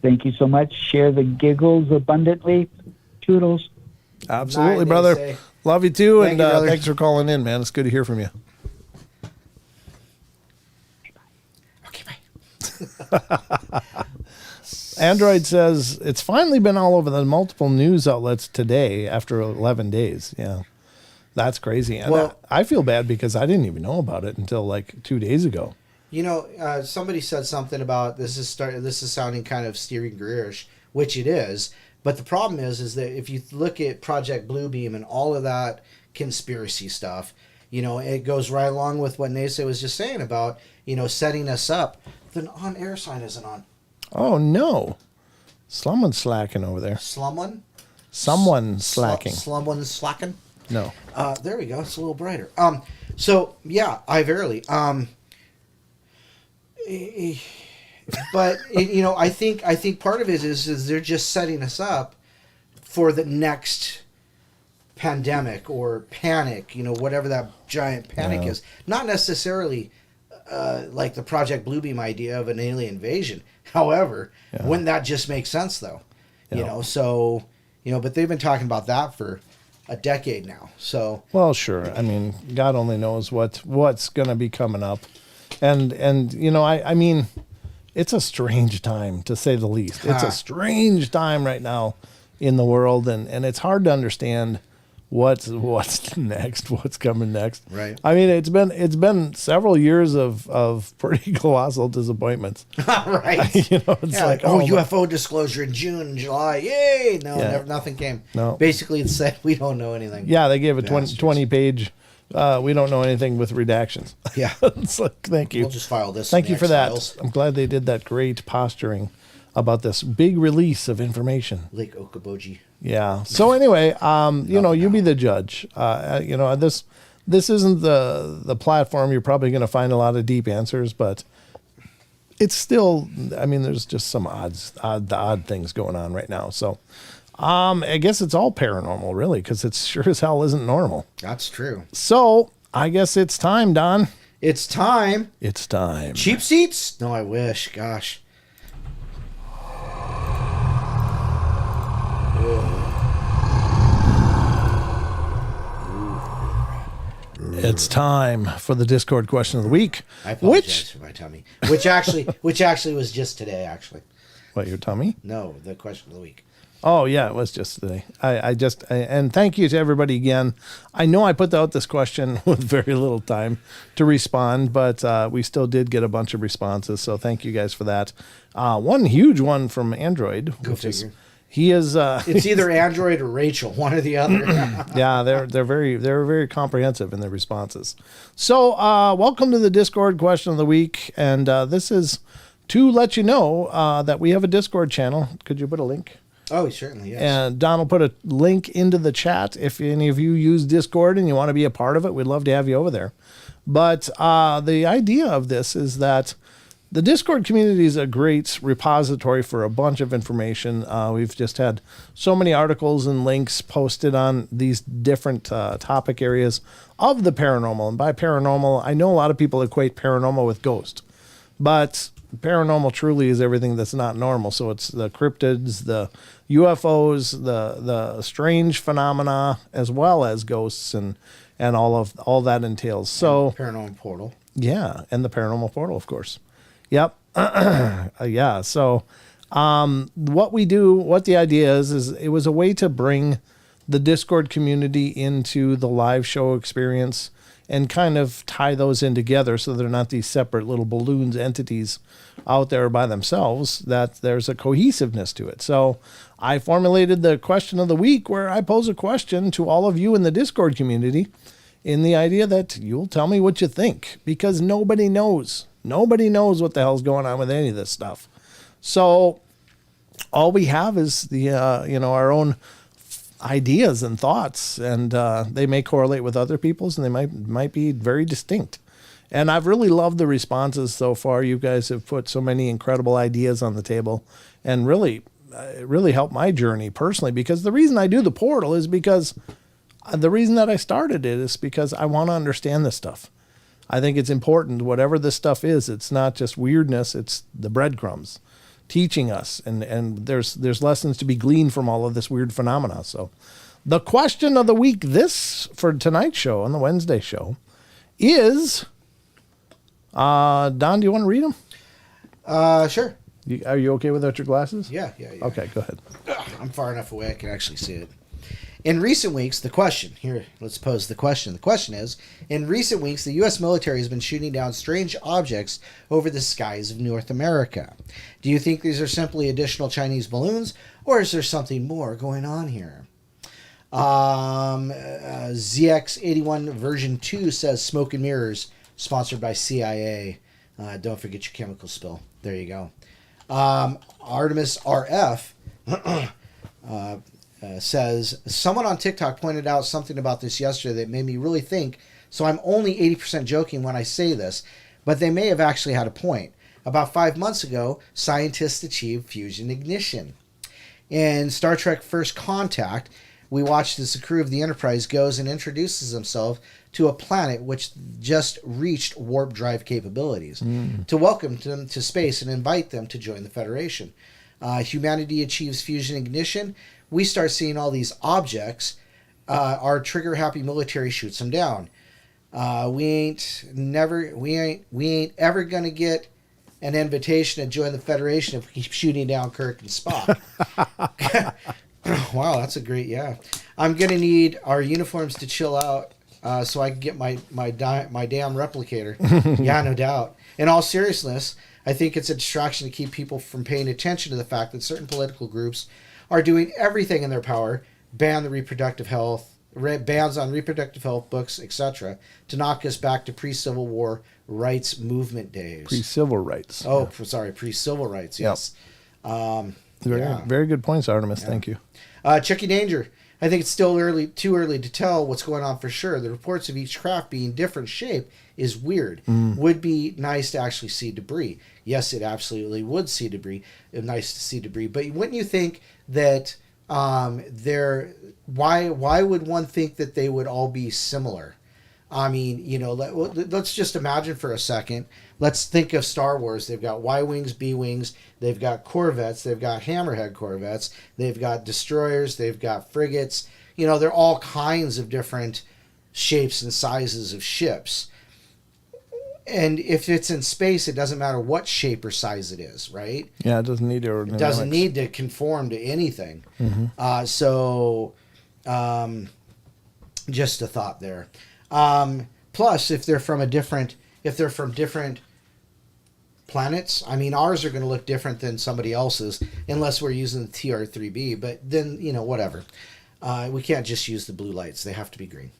thank you so much. Share the giggles abundantly. Toodles. Absolutely, brother. Love you too. Thank you, thanks for calling in, man. It's good to hear from you. Okay, bye. Android says it's finally been all over the multiple news outlets today after 11 days. Yeah, that's crazy. And well, I feel bad because I didn't even know about it until like 2 days ago. You know, somebody said something about this is sounding kind of steering gearish, which it is. But the problem is that if you look at Project Bluebeam and all of that conspiracy stuff, you know, it goes right along with what Nasa was just saying about, you know, setting us up. The on-air sign isn't on. Oh, no. Someone's slacking over there. Someone slacking. Someone's slacking? No. There we go. It's a little brighter. So, yeah, I verily. But, you know, I think part of it is they're just setting us up for the next pandemic or panic, you know, whatever that giant panic is. Not necessarily like the Project Bluebeam idea of an alien invasion. However, wouldn't that just make sense, though? You know, so, you know, but they've been talking about that for a decade now. So, well, sure. I mean, God only knows what's going to be coming up. And you know, I mean, it's a strange time, to say the least. It's a strange time right now in the world, and it's hard to understand what's next, what's coming next. Right. I mean, it's been several years of pretty colossal disappointments. right. You know, it's like, UFO disclosure in June and July. Yay! No, Yeah. nothing came. No. Basically, it said we don't know anything. yeah, they gave a Bastards. 20 page. We don't know anything with redactions. Yeah. It's like, thank you. We'll just file this. Thank in you for that. X-Files. I'm glad they did that great posturing about this big release of information. Lake Okoboji. Yeah. So anyway, you know, you be the judge. You know, this isn't the platform you're probably going to find a lot of deep answers, but it's still, I mean, there's just some odd things going on right now. So I guess it's all paranormal, really, because it sure as hell isn't normal. That's true. So I guess it's time, Don. It's time. It's time. Cheap seats? No, I wish. Gosh. It's time for the Discord question of the week. I apologize for my tummy. Which actually was just today, actually. What, your tummy? No, the question of the week. Oh, yeah, it was just today. And thank you to everybody again. I know I put out this question with very little time to respond, but we still did get a bunch of responses. So thank you guys for that. One huge one from Android. Go figure. He is. It's either Android or Rachel, one or the other. Yeah, they're very comprehensive in their responses. So welcome to the Discord question of the week, and this is to let you know that we have a Discord channel. Could you put a link? Oh, certainly, yes. And Don will put a link into the chat. If any of you use Discord and you want to be a part of it, we'd love to have you over there. But the idea of this is that the Discord community is a great repository for a bunch of information. We've just had so many articles and links posted on these different topic areas of the paranormal. And by paranormal, I know a lot of people equate paranormal with ghost. But paranormal truly is everything that's not normal. So it's the cryptids, the UFOs, the strange phenomena, as well as ghosts and all that entails. So Paranormal Portal. yeah, and the Paranormal Portal, of course. Yep. Yeah. So what we do, what the idea is it was a way to bring the Discord community into the live show experience and kind of tie those in together so they're not these separate little balloons entities out there by themselves, that there's a cohesiveness to it. So I formulated the question of the week where I pose a question to all of you in the Discord community in the idea that you'll tell me what you think, because nobody knows. Nobody knows what the hell's going on with any of this stuff. So all we have is the our own ideas and thoughts, and they may correlate with other people's, and they might be very distinct. And I've really loved the responses so far. You guys have put so many incredible ideas on the table, and really helped my journey personally. Because the reason I do the portal is because the reason that I started it is because I want to understand this stuff. I think it's important, whatever this stuff is. It's not just weirdness; it's the breadcrumbs teaching us, and there's lessons to be gleaned from all of this weird phenomena. So the question of the week for tonight's show, on the Wednesday show, is Don, do you want to read them? Sure. Are you okay without your glasses? Yeah. Okay, go ahead. I'm far enough away I can actually see it. In recent weeks, the question, here, let's pose the question. The question is, in recent weeks, the U.S. military has been shooting down strange objects over the skies of North America. Do you think these are simply additional Chinese balloons, or is there something more going on here? ZX81 version 2 says smoke and mirrors, sponsored by CIA. Don't forget your chemical spill. There you go. Artemis RF says, someone on TikTok pointed out something about this yesterday that made me really think, so I'm only 80% joking when I say this, but they may have actually had a point. About 5 months ago, scientists achieved fusion ignition. In Star Trek First Contact, we watched as the crew of the Enterprise goes and introduces himself to a planet which just reached warp drive capabilities to welcome them to space and invite them to join the Federation. Humanity achieves fusion ignition. We start seeing all these objects. Our trigger-happy military shoots them down. We ain't ever gonna get an invitation to join the Federation if we keep shooting down Kirk and Spock. Wow, that's a great, yeah. I'm gonna need our uniforms to chill out so I can get my damn replicator. Yeah, no doubt. In all seriousness, I think it's a distraction to keep people from paying attention to the fact that certain political groups are doing everything in their power, bans on reproductive health books, etc., to knock us back to pre-Civil War rights movement days. Pre-civil rights. Oh, yeah. Sorry, pre-civil rights. Yes. Yep. Very good points, Artemis. Yeah. Thank you. Chucky Danger. I think it's still too early to tell what's going on for sure. The reports of each craft being different shape is weird. Would be nice to actually see debris. Yes, it absolutely would see debris. Nice to see debris. But wouldn't you think that why would one think that they would all be similar? I mean, let's just imagine for a second. Let's think of Star Wars. They've got Y-Wings, B-Wings. They've got Corvettes. They've got Hammerhead Corvettes. They've got destroyers. They've got frigates. They're all kinds of different shapes and sizes of ships. And if it's in space, it doesn't matter what shape or size it is, right? Yeah, it doesn't need aerodynamics. It doesn't need to conform to anything. Mm-hmm. Just a thought there. Plus, if they're from different planets, I mean, ours are going to look different than somebody else's, unless we're using the TR3B. But then, whatever. We can't just use the blue lights; they have to be green.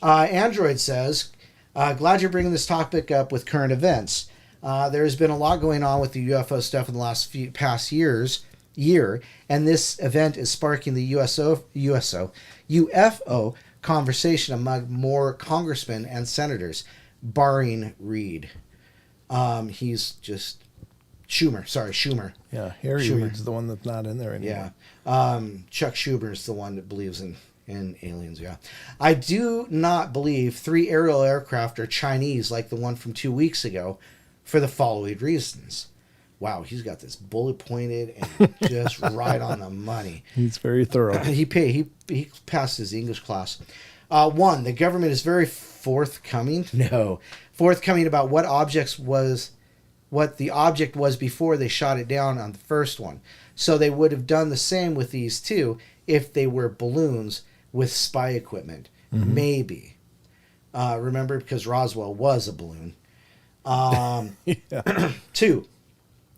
Android says, "Glad you're bringing this topic up with current events. There has been a lot going on with the UFO stuff in the past year, and this event is sparking the UFO conversation among more congressmen and senators, barring Reid." He's just Schumer. Yeah, Harry Reid's the one that's not in there anymore. Yeah, Chuck Schumer's the one that believes in aliens. Yeah, I do not believe 3 aerial aircraft are Chinese like the one from 2 weeks ago, for the following reasons. Wow, he's got this bullet pointed and just right on the money. He's very thorough. He passed his English class. 1, the government is very forthcoming about what the object was before they shot it down on the first one. So they would have done the same with these two if they were balloons with spy equipment. Mm-hmm. Maybe. Remember, because Roswell was a balloon. 2,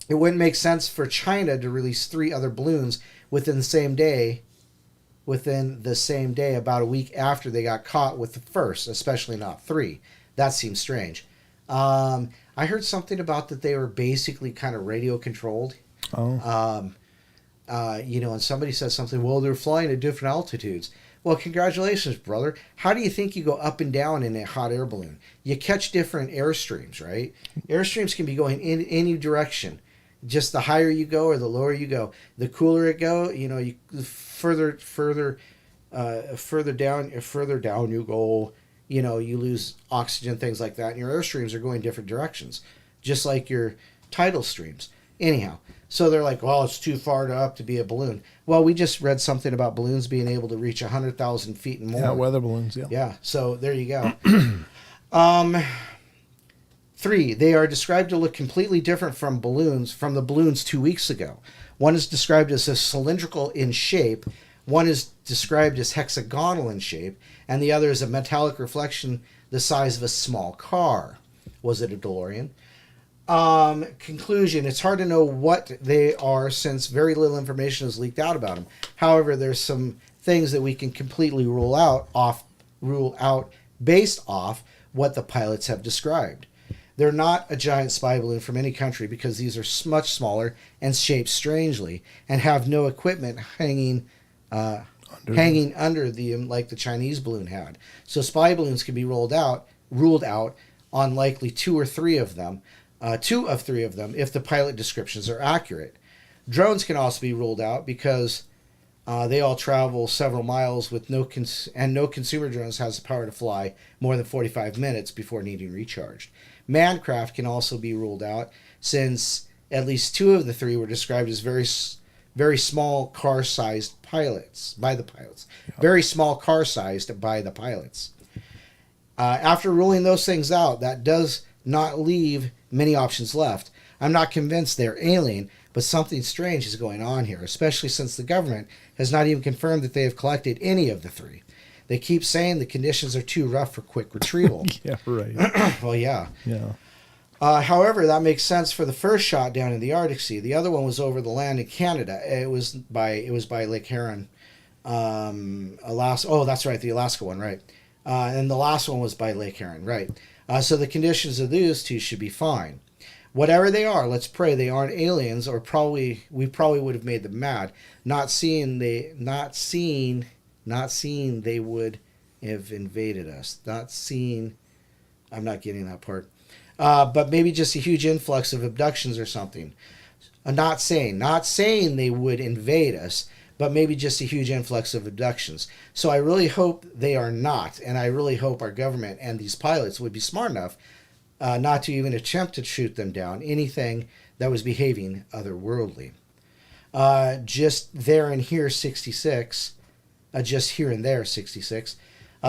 it wouldn't make sense for China to release 3 other balloons within the same day, about a week after they got caught with the first, especially not 3. That seems strange. I heard something about that they were basically kind of radio controlled. Oh. And somebody says something, well, they're flying at different altitudes. Well, congratulations, brother. How do you think you go up and down in a hot air balloon? You catch different airstreams, right? Airstreams can be going in any direction. Just the higher you go or the lower you go, the cooler it go. You further down you go. You lose oxygen, things like that, and your airstreams are going different directions, just like your tidal streams. Anyhow, so they're like, well, it's too far up to be a balloon. Well, we just read something about balloons being able to reach 100,000 feet and more. Yeah, weather balloons, yeah. Yeah, so there you go. 3, they are described to look completely different from the balloons 2 weeks ago. One is described as a cylindrical in shape, one is described as hexagonal in shape, and the other is a metallic reflection the size of a small car. Was it a DeLorean? Conclusion, it's hard to know what they are since very little information is leaked out about them. However, there's some things that we can completely rule out based off what the pilots have described. They're not a giant spy balloon from any country because these are much smaller and shaped strangely and have no equipment hanging under them like the Chinese balloon had. So spy balloons can be ruled out on likely 2 of 3 of them if the pilot descriptions are accurate. Drones can also be ruled out because they all travel several miles with no consumer drones has the power to fly more than 45 minutes before needing recharged. Manned craft can also be ruled out since at least 2 of the 3 were described as very very small car-sized pilots by the pilots. Very small car-sized by the pilots. After ruling those things out, that does not leave many options left. I'm not convinced they're alien, but something strange is going on here, especially since the government has not even confirmed that they have collected any of the three. They keep saying the conditions are too rough for quick retrieval. Yeah, right. Well, yeah. Yeah. However, that makes sense for the first shot down in the Arctic Sea. The other one was over the land in Canada. It was by Lake Huron, Alaska. Oh, that's right, the Alaska one, right? And the last one was by Lake Huron, right? So the conditions of those two should be fine. Whatever they are, let's pray they aren't aliens, or we probably would have made them mad. Not seeing they would have invaded us. Not seeing, I'm not getting that part. But maybe just a huge influx of abductions or something. Not saying they would invade us, but maybe just a huge influx of abductions. So I really hope they are not, and I really hope our government and these pilots would be smart enough not to even attempt to shoot them down, anything that was behaving otherworldly. Just there and here, 66. Just here and there, 66.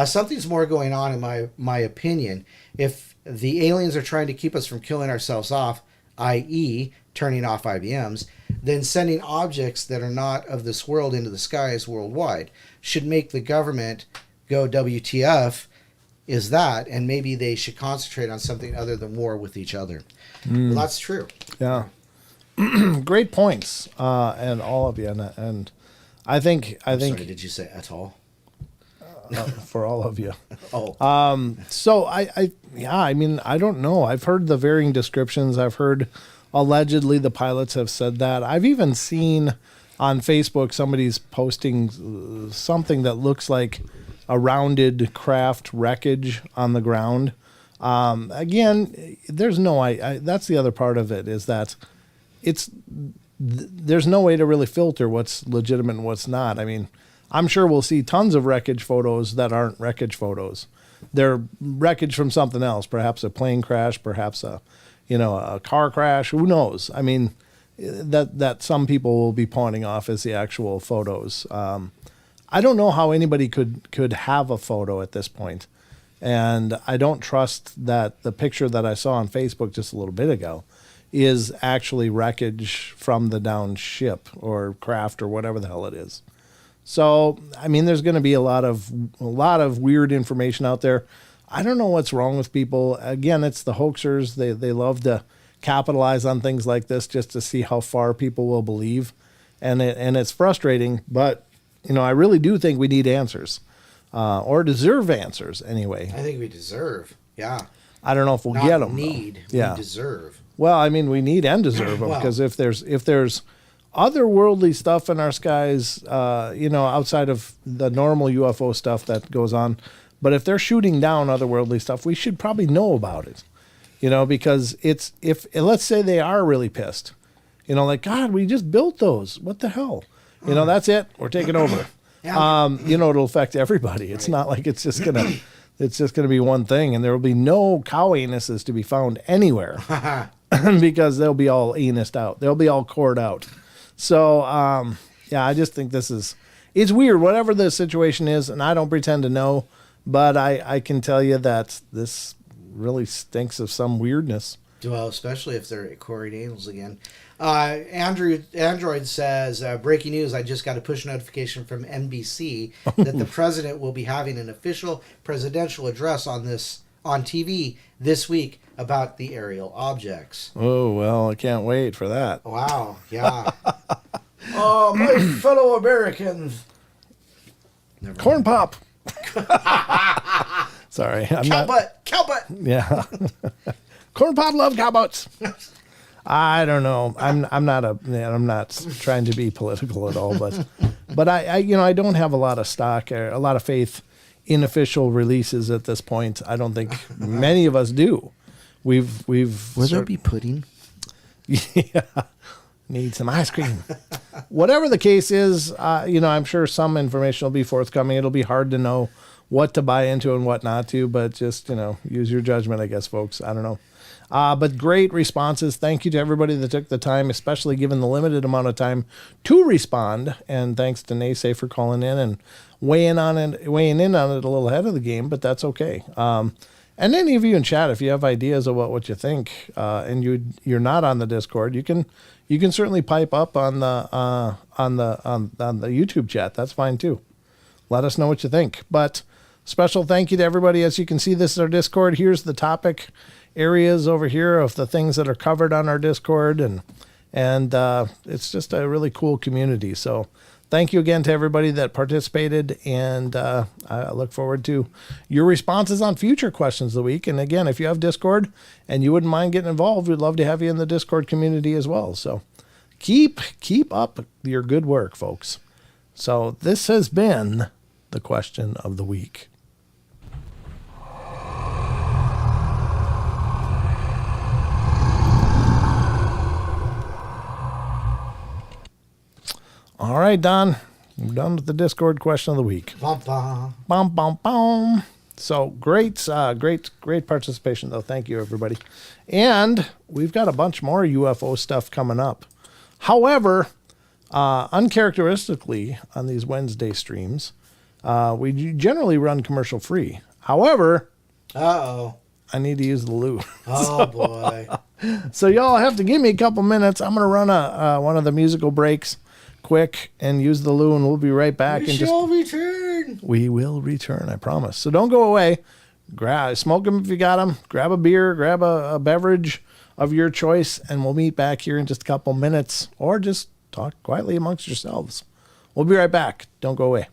Something's more going on in my opinion. If the aliens are trying to keep us from killing ourselves off, i.e. turning off IBMs, then sending objects that are not of this world into the skies worldwide should make the government go WTF is that, and maybe they should concentrate on something other than war with each other. Well, that's true. Yeah. Great points, and all of you. And I think, Sorry, did you say at all? for all of you. Oh. So I mean, I don't know. I've heard the varying descriptions. I've heard allegedly the pilots have said that. I've even seen on Facebook somebody's posting something that looks like a rounded craft wreckage on the ground. Again, there's no, that's the other part of it, is that there's no way to really filter what's legitimate and what's not. I mean, I'm sure we'll see tons of wreckage photos that aren't wreckage photos. They're wreckage from something else, perhaps a plane crash, perhaps a car crash. Who knows? I mean, that some people will be pawning off as the actual photos. I don't know how anybody could have a photo at this point. And I don't trust that the picture that I saw on Facebook just a little bit ago is actually wreckage from the downed ship or craft or whatever the hell it is. So, I mean, there's going to be a lot of weird information out there. I don't know what's wrong with people. Again, it's the hoaxers. They love to capitalize on things like this just to see how far people will believe. And it's frustrating, but I really do think we need answers, or deserve answers anyway. I think we deserve. Yeah. I don't know if we'll Not get them. Need. Though. Yeah. We deserve. Well, I mean, we need and deserve them, because if there's otherworldly stuff in our skies, outside of the normal UFO stuff that goes on, but if they're shooting down otherworldly stuff, we should probably know about it, because if let's say they are really pissed, like, God, we just built those. What the hell? That's it. We're taking over. Yeah. It'll affect everybody. It's not like it's just gonna be one thing, and there will be no cow anuses to be found anywhere because they'll be all anused out. They'll be all cored out. So, I just think it's weird, whatever the situation is, and I don't pretend to know, but I can tell you that this really stinks of some weirdness. Well, especially if they're cored anals again. Android says, breaking news, I just got a push notification from NBC that the president will be having an official presidential address on TV this week about the aerial objects. Oh, well, I can't wait for that. Wow, yeah. Oh, my fellow Americans. Corn pop. Sorry. Cowbutt. Yeah. Corn pop love cowbutts. I don't know. I'm not trying to be political at all, but I don't have a lot of stock or a lot of faith in official releases at this point. I don't think many of us do. Will there be pudding? Yeah. Need some ice cream. Whatever the case is, I'm sure some information will be forthcoming. It'll be hard to know what to buy into and what not to, but just, use your judgment, I guess, folks. I don't know. But great responses. Thank you to everybody that took the time, especially given the limited amount of time to respond. And thanks to Naysay for calling in and weighing in on it a little ahead of the game, but that's okay. And any of you in chat, if you have ideas about what you think, and you're not on the Discord, you can certainly pipe up on the YouTube chat. That's fine too. Let us know what you think. But special thank you to everybody. As you can see, this is our Discord. Here's the topic areas over here of the things that are covered on our Discord, and it's just a really cool community. So thank you again to everybody that participated, and I look forward to your responses on future questions of the week. And again, if you have Discord and you wouldn't mind getting involved, we'd love to have you in the Discord community as well. So keep up your good work, folks. So this has been the question of the week. All right, Don, we're done with the Discord question of the week. Bum, bum. Bum, bum, bum. So great participation, though. Thank you, everybody. And we've got a bunch more UFO stuff coming up. However, uncharacteristically on these Wednesday streams, we generally run commercial free. However, Uh-oh. I need to use the loo. Oh, boy. So y'all have to give me a couple minutes. I'm going to run one of the musical breaks quick and use the loo, and we'll be right back. Return. We will return, I promise. So don't go away. Smoke them if you got them. Grab a beer, grab a beverage of your choice, and we'll meet back here in just a couple minutes, or just talk quietly amongst yourselves. We'll be right back. Don't go away.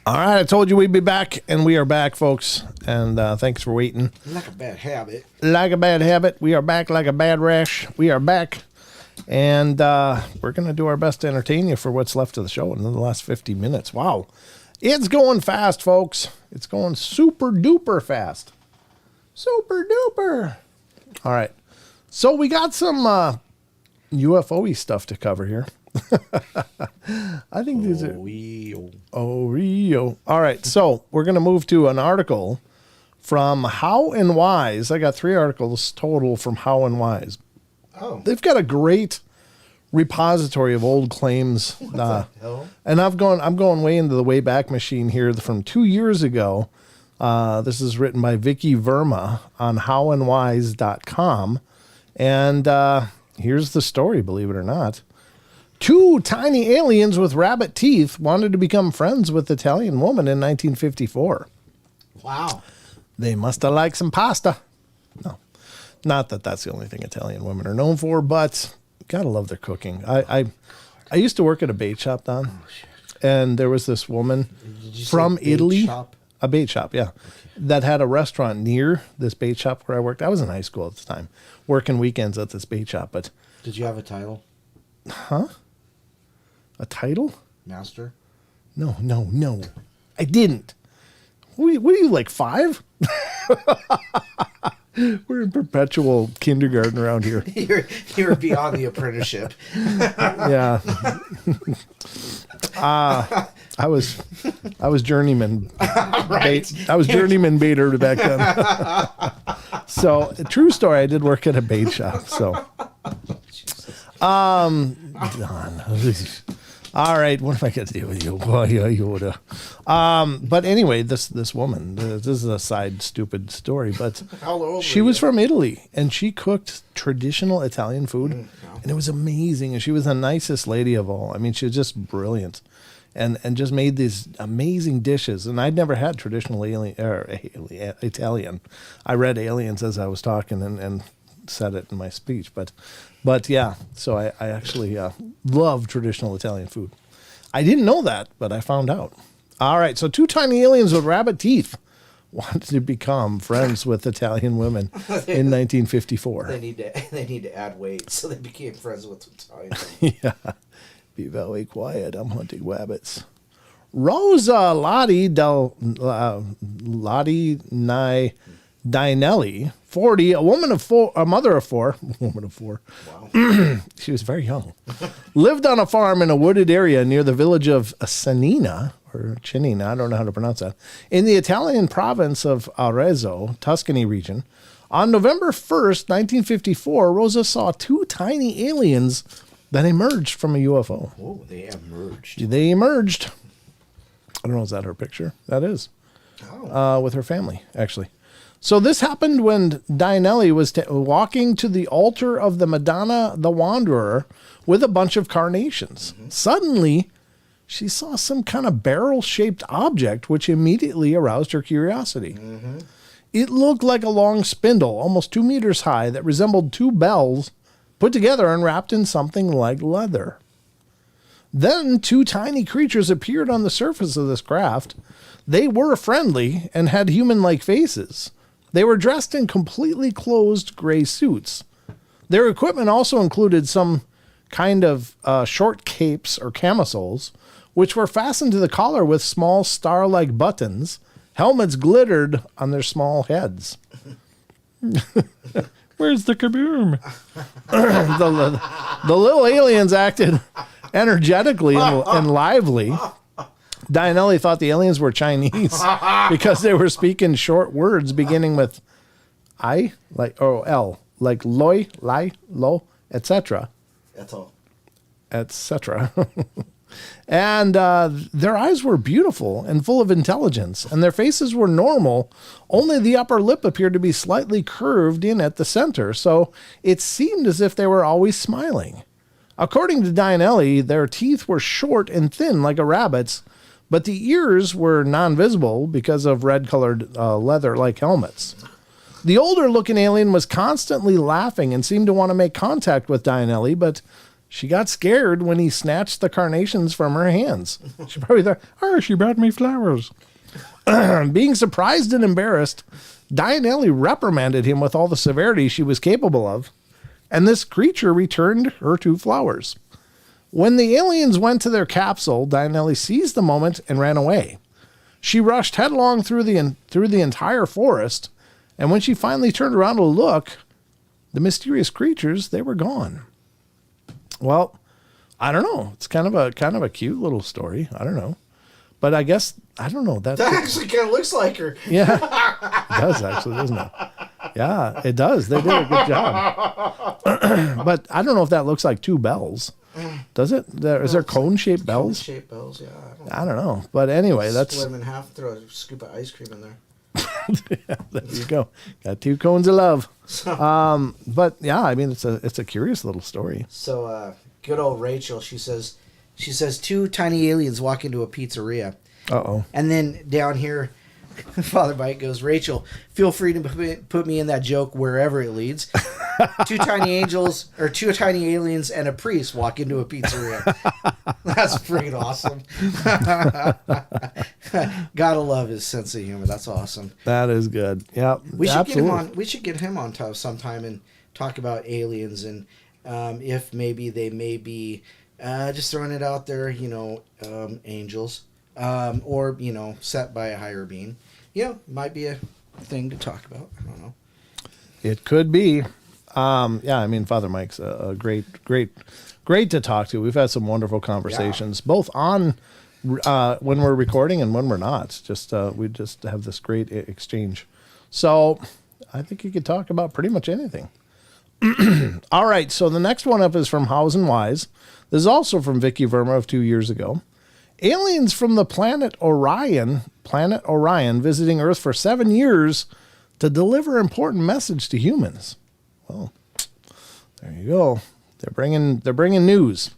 All right, I told you we'd be back, and we are back, folks. And thanks for waiting. Like a bad habit. Like a bad habit, we are back. Like a bad rash, we are back. And we're going to do our best to entertain you for what's left of the show in the last 50 minutes. Wow. It's going fast, folks. It's going super duper fast. Super duper. All right. So we got some UFO-y stuff to cover here. I think these are... Rio. All right. So we're going to move to an article from How and Wise. I got 3 articles total from How and Wise. Oh. They've got a great repository of old claims. What the hell? And I'm going way into the Wayback Machine here from 2 years ago. This is written by Vicky Verma on howandwise.com. And here's the story, believe it or not. 2 tiny aliens with rabbit teeth wanted to become friends with Italian woman in 1954. Wow. They must have liked some pasta. No. Not that that's the only thing Italian women are known for, but gotta love their cooking. I used to work at a bait shop, Don, and there was this woman from Italy. Shop? A bait shop, yeah, that had a restaurant near this bait shop where I worked. I was in high school at the time, working weekends at this bait shop. But Did you have a title? A title? Master? No, I didn't. What are you, like 5? We're in perpetual kindergarten around here. you were beyond the apprenticeship. Yeah. I was journeyman. Right. I was journeyman baiter back then. So, true story. I did work at a bait shop. So, Don. All right, what am I going to do with you? But anyway, this woman. This is a side stupid story, but How old she were was you? from Italy, and she cooked traditional Italian food, and it was amazing. And she was the nicest lady of all. I mean, she was just brilliant, and just made these amazing dishes. And I'd never had traditional Italian. I read aliens as I was talking and said it in my speech, but yeah, so I actually love traditional Italian food. I didn't know that, but I found out. All right, so 2 tiny aliens with rabbit teeth wanted to become friends with Italian women in 1954. They need to add weight, so they became friends with Italian. Yeah, be very quiet. I'm hunting rabbits. Rosa Dinelli, 40, a woman of 4, a mother of 4, woman of 4. Wow. She was very young. Lived on a farm in a wooded area near the village of Sanina, or Chinina, I don't know how to pronounce that, in the Italian province of Arezzo, Tuscany region. On November 1st, 1954, Rosa saw 2 tiny aliens that emerged from a UFO. Oh, they emerged. They emerged. I don't know, is that her picture? That is. Oh. With her family, actually. So this happened when Dinelli was walking to the altar of the Madonna the Wanderer with a bunch of carnations. Mm-hmm. Suddenly, she saw some kind of barrel-shaped object, which immediately aroused her curiosity. Mm-hmm. It looked like a long spindle, almost 2 meters high, that resembled 2 bells put together and wrapped in something like leather. Then 2 tiny creatures appeared on the surface of this craft. They were friendly and had human-like faces. They were dressed in completely closed gray suits. Their equipment also included some kind of short capes or camisoles, which were fastened to the collar with small star-like buttons. Helmets glittered on their small heads. Where's the kaboom? the little aliens acted energetically and lively. Dinelli thought the aliens were Chinese because they were speaking short words beginning with I, like, or L, like loi, lai, lo, etc. That's all. Etc. And their eyes were beautiful and full of intelligence, and their faces were normal. Only the upper lip appeared to be slightly curved in at the center, so it seemed as if they were always smiling. According to Dinelli, their teeth were short and thin like a rabbit's, but the ears were non-visible because of red-colored leather-like helmets. The older-looking alien was constantly laughing and seemed to want to make contact with Dinelli, but She got scared when he snatched the carnations from her hands. She probably thought, oh, she brought me flowers. Being surprised and embarrassed, Dianelli reprimanded him with all the severity she was capable of, and this creature returned her 2 flowers. When the aliens went to their capsule, Dianelli seized the moment and ran away. She rushed headlong through the entire forest, and when she finally turned around to look, the mysterious creatures, they were gone. Well, I don't know. It's kind of a cute little story. I don't know. But I guess, I don't know. That actually kind of looks like her. Yeah, it does actually, doesn't it? Yeah, it does. They did a good job. But I don't know if that looks like 2 bells. Does it? Is there cone-shaped bells? Cone-shaped bells, yeah. I don't know. But anyway, that's... Split them in half, throw a scoop of ice cream in there. Yeah, there you go. Got 2 cones of love. But yeah, I mean, it's a curious little story. So, good old Rachel, she says 2 tiny aliens walk into a pizzeria. Uh-oh. And then down here, Father Mike goes, Rachel, feel free to put me in that joke wherever it leads. 2 tiny aliens and a priest walk into a pizzeria. That's freaking awesome. Gotta love his sense of humor. That's awesome. That is good. Yeah, we should absolutely. get him on. We should get him on sometime and talk about aliens and if maybe they may be just throwing it out there. Angels or set by a higher being. Might be a thing to talk about. I don't know. It could be. Yeah, I mean, Father Mike's a great to talk to. We've had some wonderful conversations, both on when we're recording and when we're not. We just have this great exchange. So I think you could talk about pretty much anything. All right, so the next one up is from House and Wise. This is also from Vicky Verma of 2 years ago. Aliens from the planet Orion visiting Earth for 7 years to deliver important message to humans. Well, there you go. They're bringing news.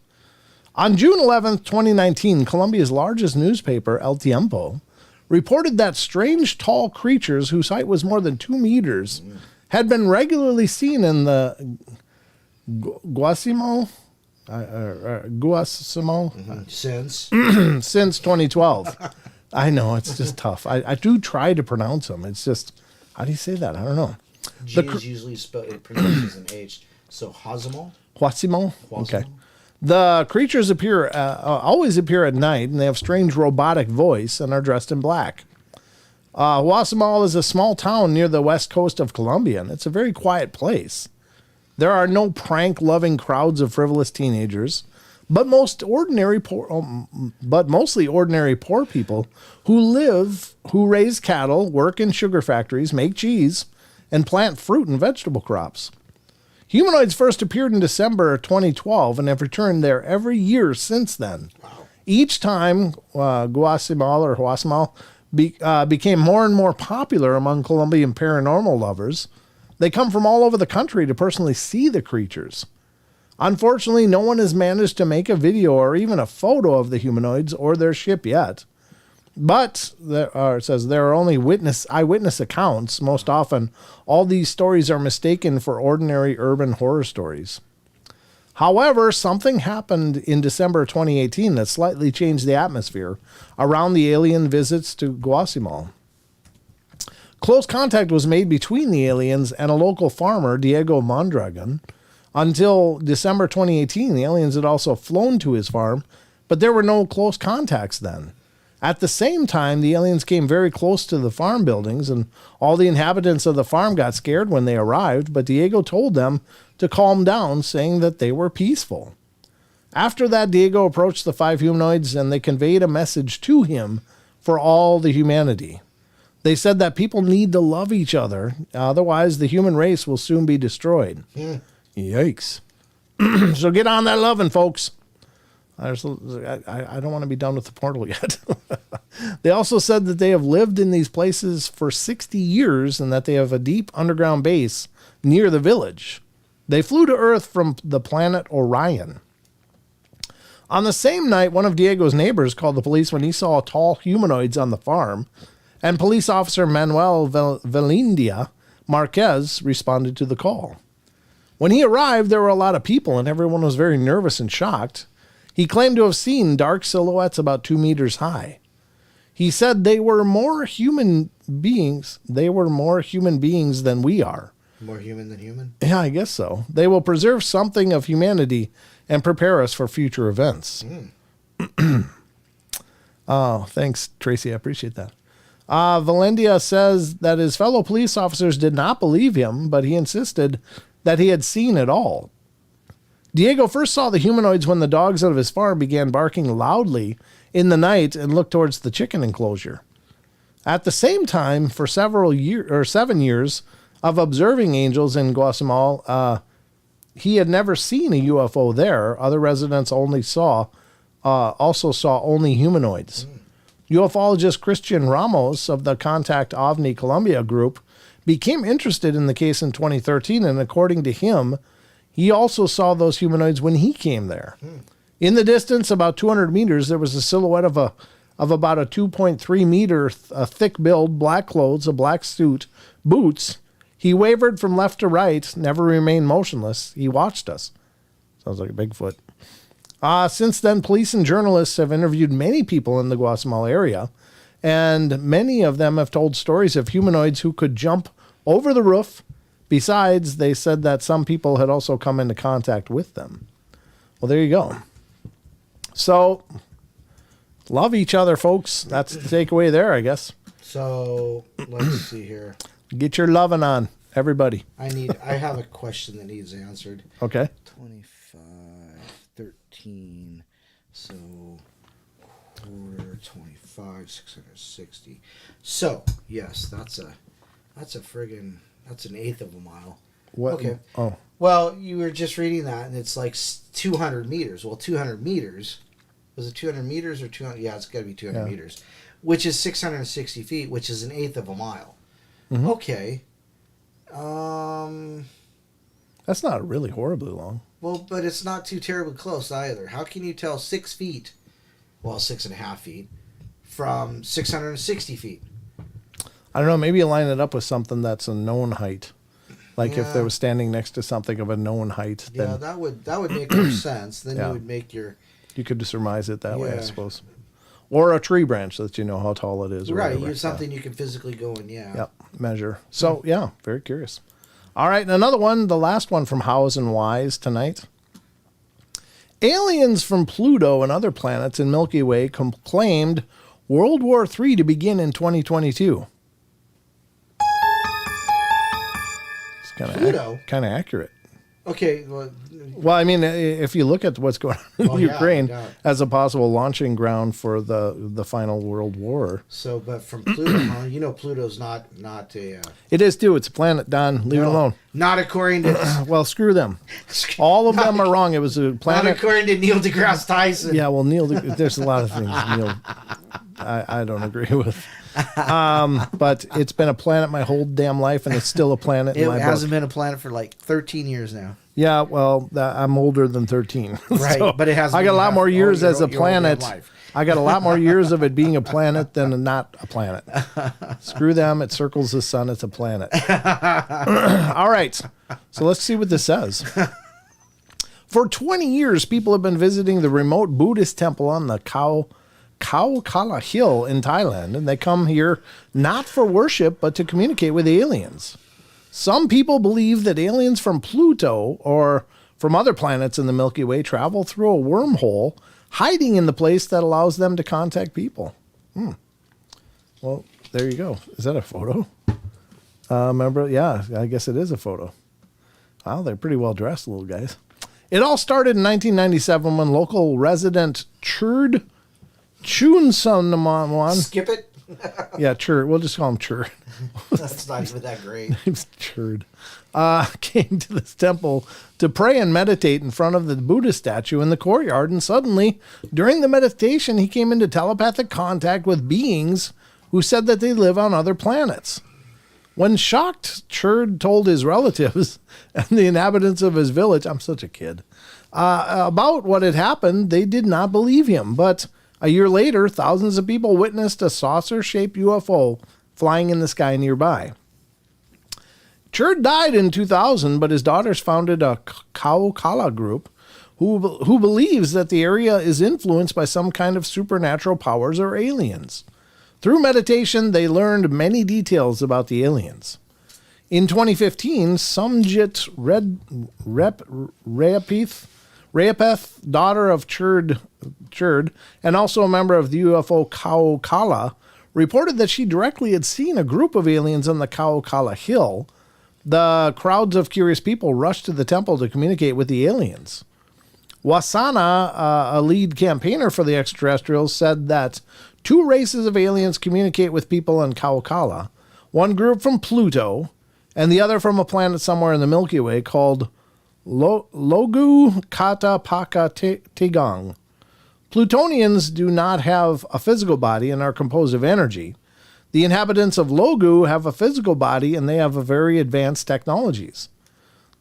On June 11th, 2019, Colombia's largest newspaper, El Tiempo, reported that strange tall creatures whose height was more than 2 meters had been regularly seen in the Guasimo since 2012. I know, it's just tough. I do try to pronounce them. It's just, how do you say that? I don't know. G is usually spelled, it pronounces an H. So Huasimo? Okay. The creatures always appear at night, and they have strange robotic voice and are dressed in black. Huasimal is a small town near the west coast of Colombia, and it's a very quiet place. There are no prank-loving crowds of frivolous teenagers, but mostly ordinary poor people who raise cattle, work in sugar factories, make cheese, and plant fruit and vegetable crops. Humanoids first appeared in December 2012 and have returned there every year since then. Wow. Each time, Huasimal became more and more popular among Colombian paranormal lovers. They come from all over the country to personally see the creatures. Unfortunately, no one has managed to make a video or even a photo of the humanoids or their ship yet. But it says there are only eyewitness accounts. Most often, all these stories are mistaken for ordinary urban horror stories. However, something happened in December 2018 that slightly changed the atmosphere around the alien visits to Guasimal. Close contact was made between the aliens and a local farmer, Diego Mondragon. Until December 2018, the aliens had also flown to his farm, but there were no close contacts then. At the same time, the aliens came very close to the farm buildings, and all the inhabitants of the farm got scared when they arrived, but Diego told them to calm down, saying that they were peaceful. After that, Diego approached the 5 humanoids, and they conveyed a message to him for all the humanity. They said that people need to love each other, otherwise the human race will soon be destroyed. Yikes. So get on that loving, folks. I don't want to be done with the portal yet. They also said that they have lived in these places for 60 years and that they have a deep underground base near the village. They flew to Earth from the planet Orion. On the same night, one of Diego's neighbors called the police when he saw tall humanoids on the farm, and police officer Manuel Velindia Marquez responded to the call. When he arrived, there were a lot of people, and everyone was very nervous and shocked. He claimed to have seen dark silhouettes about 2 meters high. He said they were more human beings. They were more human beings than we are. More human than human? Yeah, I guess so. They will preserve something of humanity and prepare us for future events. Oh, thanks, Tracy. I appreciate that. Valendia says that his fellow police officers did not believe him, but he insisted that he had seen it all. Diego first saw the humanoids when the dogs out of his farm began barking loudly in the night and looked towards the chicken enclosure. At the same time, for 7 years of observing angels in Guatemala, he had never seen a UFO there. Other residents also saw only humanoids. Ufologist Christian Ramos of the Contact OVNI Colombia group became interested in the case in 2013, and according to him, he also saw those humanoids when he came there. In the distance, about 200 meters, there was a silhouette of about a 2.3 meter thick build, black clothes, a black suit, boots. He wavered from left to right, never remained motionless. He watched us. Sounds like a Bigfoot. Since then, police and journalists have interviewed many people in the Guatemala area, and many of them have told stories of humanoids who could jump over the roof. Besides, they said that some people had also come into contact with them. Well, there you go. So, love each other, folks. That's the takeaway there, I guess. So, let's see here. Get your loving on, everybody. I have a question that needs answered. Okay. 25, 13, so quarter, 25, 660. So, yes, that's an eighth of a mile. What? Okay. Oh. Well, you were just reading that, and it's like 200 meters. Well, 200 meters, was it 200 meters or 200? Yeah, it's got to be 200 meters, which is 660 feet, which is an eighth of a mile. Mm-hmm. Okay. That's not really horribly long. Well, but it's not too terribly close either. How can you tell 6 feet, well, 6.5 feet, from 660 feet? I don't know. Maybe you line it up with something that's a known height. Like if they were standing next to something of a known height. Then Yeah, that would make more sense. Then you would make your... You could surmise it that way, I suppose. Or a tree branch that you know how tall it is. Or Right, whatever. something you can physically go and, Yep, measure. So, yeah, very curious. All right, and another one, the last one from Hows and Whys tonight. Aliens from Pluto and other planets in Milky Way claimed World War III to begin in 2022. Pluto? Kind of accurate. Okay, Well, I mean, if you look at what's going on in Ukraine yeah. as a possible launching ground for the final World War. So, but from Pluto, huh? You know Pluto's not a... It is, too. It's a planet, Don. Leave it alone. Not according to... Well, screw them. All of them are wrong. It was a planet... Not according to Neil deGrasse Tyson. Yeah, well, Neil, there's a lot of things Neil I don't agree with. But it's been a planet my whole damn life, and it's still a planet in my book. It hasn't been a planet for like 13 years now. Yeah, well, I'm older than 13. Right, So but it hasn't. I got a lot more years as a your planet. life. I got a lot more years of it being a planet than not a planet. Screw them. It circles the sun. It's a planet. All right. So let's see what this says. For 20 years, people have been visiting the remote Buddhist temple on the Khao Kala Hill in Thailand, and they come here not for worship, but to communicate with aliens. Some people believe that aliens from Pluto or from other planets in the Milky Way travel through a wormhole, hiding in the place that allows them to contact people. Well, there you go. Is that a photo? Remember? Yeah, I guess it is a photo. Wow, they're pretty well dressed, little guys. It all started in 1997 when local resident Churd Chunsanamon. Skip it. Yeah, Churd. We'll just call him Churd. That's not even that great. Name's Churd. Came to this temple to pray and meditate in front of the Buddha statue in the courtyard, and suddenly, during the meditation, he came into telepathic contact with beings who said that they live on other planets. When shocked, Churd told his relatives and the inhabitants of his village, I'm such a kid, about what had happened. They did not believe him, but a year later, thousands of people witnessed a saucer-shaped UFO flying in the sky nearby. Churd died in 2000, but his daughters founded a Kaukala group who believes that the area is influenced by some kind of supernatural powers or aliens. Through meditation, they learned many details about the aliens. In 2015, Sumjit Rayapeth, daughter of Churd, and also a member of the UFO Kaukala, reported that she directly had seen a group of aliens on the Kaukala Hill. The crowds of curious people rushed to the temple to communicate with the aliens. Wasana, a lead campaigner for the extraterrestrials, said that 2 races of aliens communicate with people on Kaukala, one group from Pluto and the other from a planet somewhere in the Milky Way called Logu Kata Paka Tigong. Plutonians do not have a physical body and are composed of energy. The inhabitants of Logu have a physical body and they have a very advanced technologies.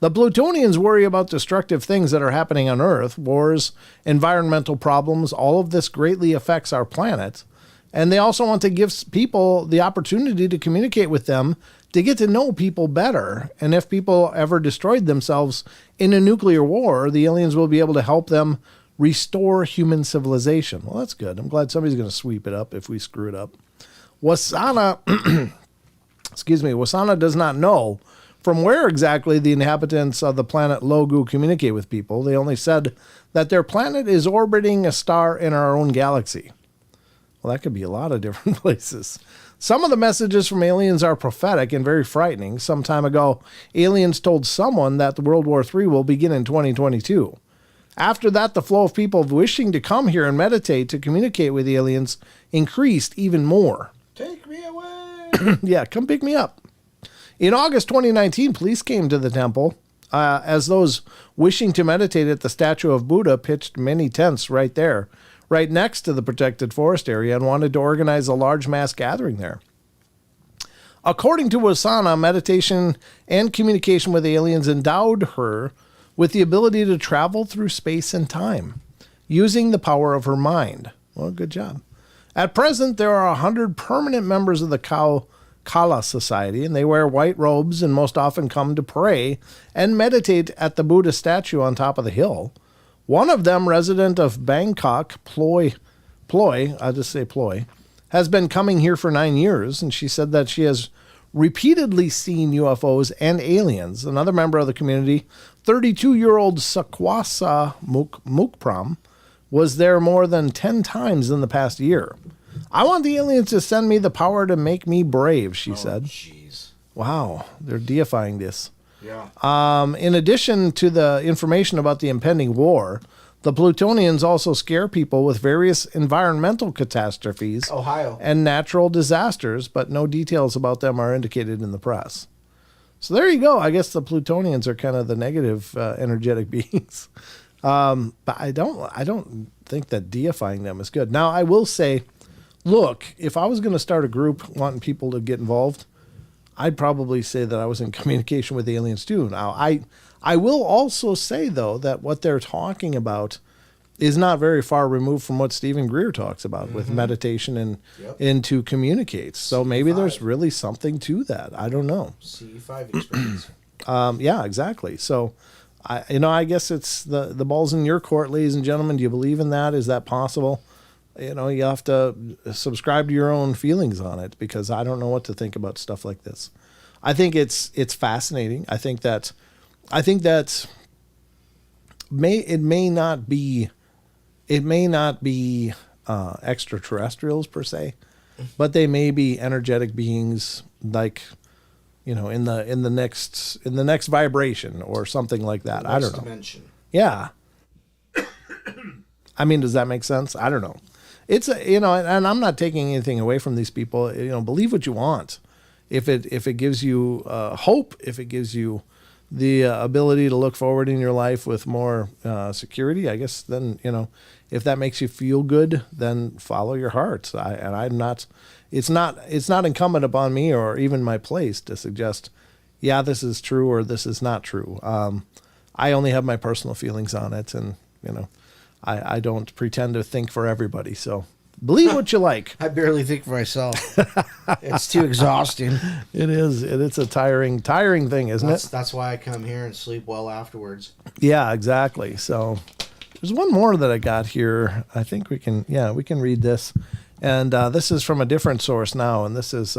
The Plutonians worry about destructive things that are happening on Earth, wars, environmental problems. All of this greatly affects our planet. And they also want to give people the opportunity to communicate with them, to get to know people better. And if people ever destroyed themselves in a nuclear war, the aliens will be able to help them restore human civilization. Well, that's good. I'm glad somebody's going to sweep it up if we screw it up. Wasana, Wasana does not know from where exactly the inhabitants of the planet Logu communicate with people. They only said that their planet is orbiting a star in our own galaxy. Well, that could be a lot of different places. Some of the messages from aliens are prophetic and very frightening. Some time ago, aliens told someone that the World War III will begin in 2022. After that, the flow of people wishing to come here and meditate to communicate with the aliens increased even more. Take me away. Yeah, come pick me up. In August 2019, police came to the temple as those wishing to meditate at the statue of Buddha pitched many tents right there, right next to the protected forest area, and wanted to organize a large mass gathering there. According to Wasana, meditation and communication with aliens endowed her with the ability to travel through space and time, using the power of her mind. Well, good job. At present, there are 100 permanent members of the Kala Society, and they wear white robes and most often come to pray and meditate at the Buddha statue on top of the hill. One of them, resident of Bangkok, Ploy, I'll just say Ploy, has been coming here for 9 years, and she said that she has repeatedly seen UFOs and aliens. Another member of the community, 32-year-old Sakwasa Mukpram, was there more than 10 times in the past year. I want the aliens to send me the power to make me brave, she said. Jeez. Wow, they're deifying this. Yeah. In addition to the information about the impending war, the Plutonians also scare people with various environmental catastrophes Ohio. and natural disasters, but no details about them are indicated in the press. So there you go. I guess the Plutonians are kind of the negative energetic beings. But I don't think that deifying them is good. Now, I will say, look, if I was going to start a group wanting people to get involved, I'd probably say that I was in communication with aliens too. Now, I will also say, though, that what they're talking about is not very far removed from what Stephen Greer talks about with meditation and to communicate. So maybe there's really something to that. I don't know. CE5 experience. Yeah, exactly. So, I guess it's the ball's in your court, ladies and gentlemen. Do you believe in that? Is that possible? You have to subscribe to your own feelings on it, because I don't know what to think about stuff like this. I think it's fascinating. I think that it may not be extraterrestrials per se, but they may be energetic beings, like in the next vibration or something like that. I don't know. Dimension. Yeah. I mean, does that make sense? I don't know. It's and I'm not taking anything away from these people. Believe what you want. If it gives you hope, if it gives you the ability to look forward in your life with more security, I guess then if that makes you feel good, then follow your heart. I'm not. It's not incumbent upon me or even my place to suggest, yeah, this is true or this is not true. I only have my personal feelings on it, and I don't pretend to think for everybody. So Believe what you like. I barely think for myself. It's too exhausting. It is. It's a tiring thing, isn't it? That's why I come here and sleep well afterwards. Yeah, exactly. So there's one more that I got here. I think we can read this. And this is from a different source now. And this is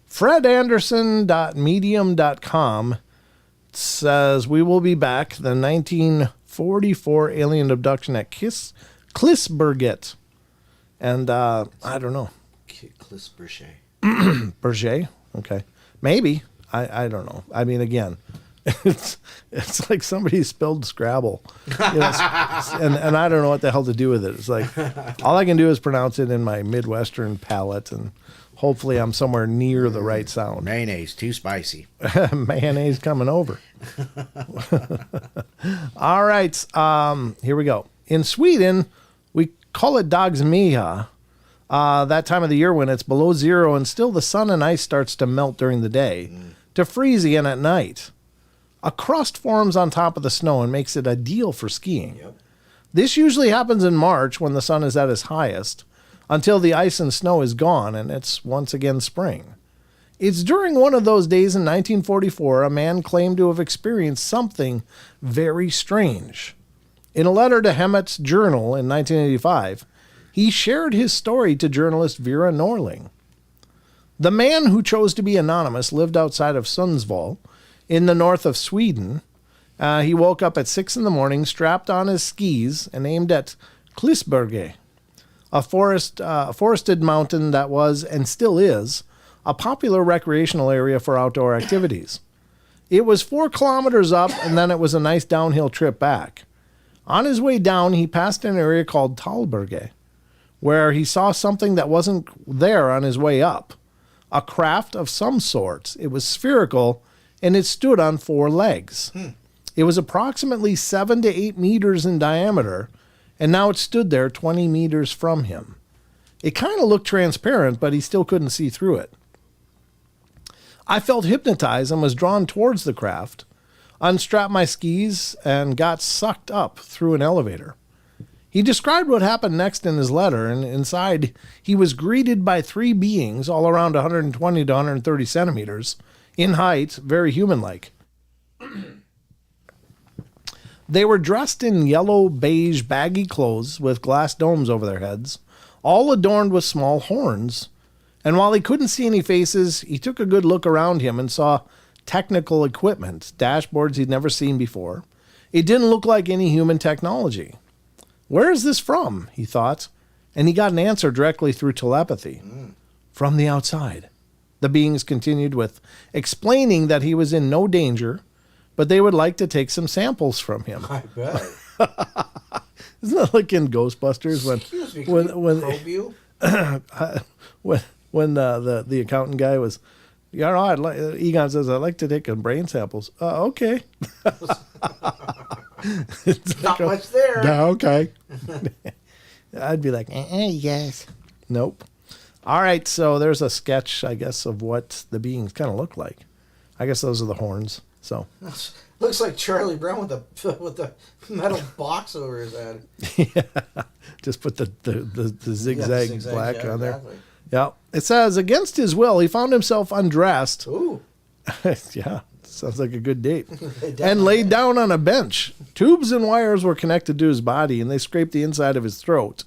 fredanderson.medium.com. It says, we will be back. The 1944 alien abduction at Klisberget. And I don't know. Klisberget. Berger? Okay. Maybe. I don't know. I mean, again, it's like somebody spilled Scrabble. You know, and I don't know what the hell to do with it. It's like, all I can do is pronounce it in my Midwestern palate, and hopefully I'm somewhere near the right sound. Mayonnaise, too spicy. Mayonnaise coming over. All right. Here we go. In Sweden, we call it Dagsmia. That time of the year when it's below zero and still the sun and ice starts to melt during the day to freeze again at night. A crust forms on top of the snow and makes it ideal for skiing. Yep. This usually happens in March when the sun is at its highest until the ice and snow is gone and it's once again spring. It's during one of those days in 1944 a man claimed to have experienced something very strange. In a letter to Hemmet's Journal in 1985, he shared his story to journalist Vera Norling. The man, who chose to be anonymous, lived outside of Sundsvall in the north of Sweden. He woke up at 6 a.m, strapped on his skis, and aimed at Klisberge, a forested mountain that was, and still is, a popular recreational area for outdoor activities. It was 4 kilometers up, and then it was a nice downhill trip back. On his way down, he passed an area called Talberge, where he saw something that wasn't there on his way up. A craft of some sorts. It was spherical, and it stood on 4 legs. It was approximately 7 to 8 meters in diameter, and now it stood there 20 meters from him. It kind of looked transparent, but he still couldn't see through it. I felt hypnotized and was drawn towards the craft, unstrapped my skis, and got sucked up through an elevator. He described what happened next in his letter, and inside he was greeted by 3 beings, all around 120 to 130 centimeters in height, very human-like. They were dressed in yellow, beige, baggy clothes with glass domes over their heads, all adorned with small horns. And while he couldn't see any faces, he took a good look around him and saw technical equipment, dashboards he'd never seen before. It didn't look like any human technology. Where is this from? He thought, and he got an answer directly through telepathy. From the outside. The beings continued with explaining that he was in no danger, but they would like to take some samples from him. I bet. Isn't that like in Ghostbusters Excuse me, probe you? when the accountant guy was, Egon says, I'd like to take brain samples. Okay. Not much there. Yeah, okay. I'd be like, yes. Nope. All right, so there's a sketch, I guess, of what the beings kind of look like. I guess those are the horns. So looks like Charlie Brown with the metal box over his head. Yeah, just put the zigzag black on there. Exactly. Yeah, it says against his will, he found himself undressed. Ooh. Yeah, sounds like a good date. And laid down on a bench. Tubes and wires were connected to his body, and they scraped the inside of his throat.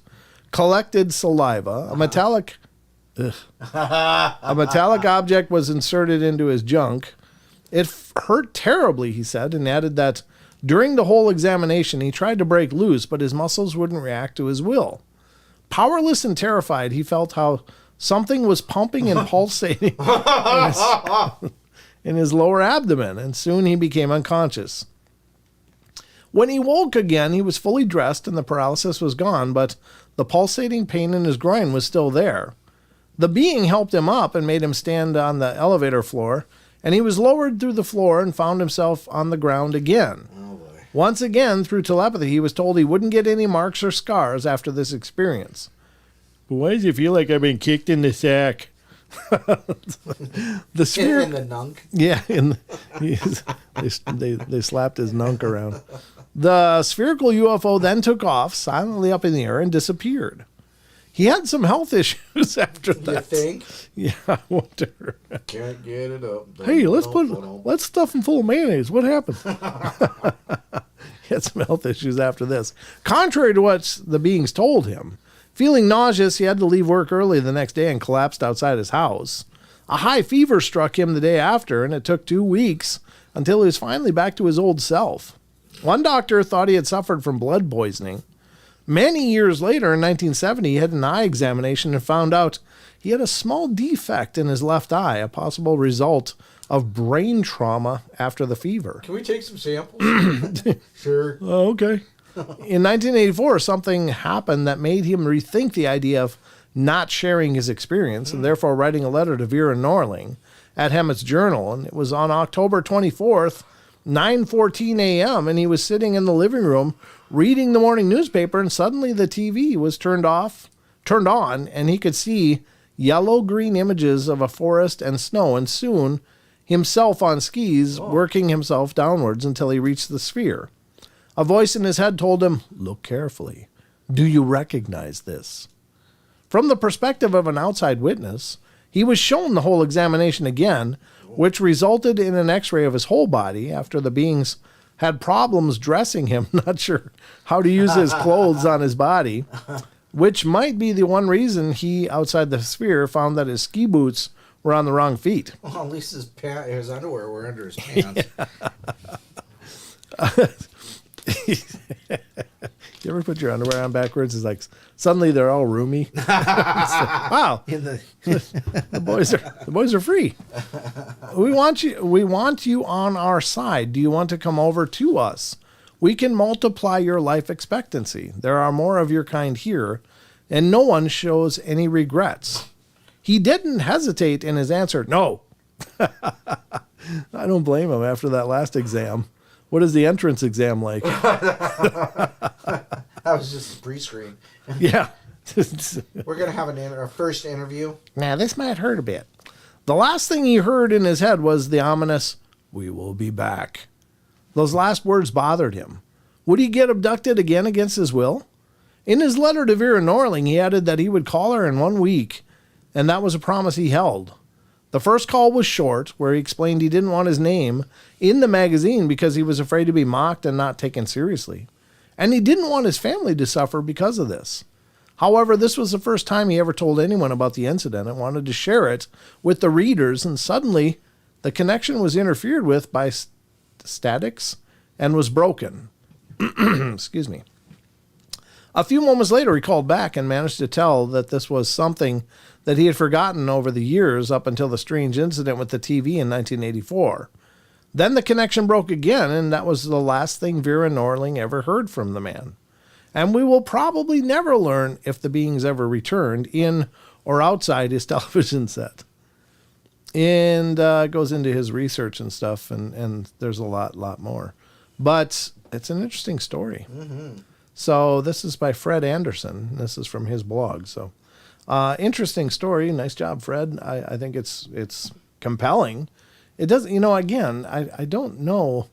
Collected saliva. A metallic object was inserted into his junk. It hurt terribly, he said, and added that during the whole examination, he tried to break loose, but his muscles wouldn't react to his will. Powerless and terrified, he felt how something was pumping and pulsating in his lower abdomen, and soon he became unconscious. When he woke again, he was fully dressed and the paralysis was gone, but the pulsating pain in his groin was still there. The being helped him up and made him stand on the elevator floor, and he was lowered through the floor and found himself on the ground again. Oh boy. Once again, through telepathy, he was told he wouldn't get any marks or scars after this experience. But why does it feel like I've been kicked in the sack? The sphere in the nunk. Yeah, they slapped his nunk around. The spherical UFO then took off silently up in the air and disappeared. He had some health issues after You that. think? Yeah, I wonder. Can't get it up. Hey, let's stuff him full of mayonnaise. What happened? He had some health issues after this. Contrary to what the beings told him, feeling nauseous, he had to leave work early the next day and collapsed outside his house. A high fever struck him the day after, and it took 2 weeks until he was finally back to his old self. One doctor thought he had suffered from blood poisoning. Many years later, in 1970, he had an eye examination and found out he had a small defect in his left eye, a possible result of brain trauma after the fever. Can we take some samples? Sure. Oh, okay. In 1984, something happened that made him rethink the idea of not sharing his experience and therefore writing a letter to Vera Norling at Hemmett's Journal. And it was on October 24th, 9:14 a.m., and he was sitting in the living room reading the morning newspaper, and suddenly the TV was turned on, and he could see yellow-green images of a forest and snow, and soon himself on skis, working himself downwards until he reached the sphere. A voice in his head told him, "Look carefully. Do you recognize this?" From the perspective of an outside witness, he was shown the whole examination again, which resulted in an x-ray of his whole body after the beings had problems dressing him, not sure how to use his clothes on his body, which might be the one reason he, outside the sphere, found that his ski boots were on the wrong feet. Well, at least his underwear were under his pants. You ever put your underwear on backwards? It's like suddenly they're all roomy. Wow, the boys are free. We want you on our side. Do you want to come over to us? We can multiply your life expectancy. There are more of your kind here, and no one shows any regrets. He didn't hesitate in his answer. No. I don't blame him after that last exam. What is the entrance exam like? That was just a pre-screen. Yeah. We're going to have our first interview. Now, this might hurt a bit. The last thing he heard in his head was the ominous, "We will be back." Those last words bothered him. Would he get abducted again against his will? In his letter to Vera Norling, he added that he would call her in 1 week, and that was a promise he held. The first call was short, where he explained he didn't want his name in the magazine because he was afraid to be mocked and not taken seriously. And he didn't want his family to suffer because of this. However, this was the first time he ever told anyone about the incident and wanted to share it with the readers, and suddenly the connection was interfered with by statics and was broken. Excuse me. A few moments later, he called back and managed to tell that this was something that he had forgotten over the years up until the strange incident with the TV in 1984. Then the connection broke again, and that was the last thing Vera Norling ever heard from the man. And we will probably never learn if the beings ever returned in or outside his television set. And it goes into his research and stuff, and there's a lot more. But it's an interesting story. Mm-hmm. So this is by Fred Anderson. This is from his blog. So interesting story. Nice job, Fred. I think it's compelling. It doesn't, again, I don't know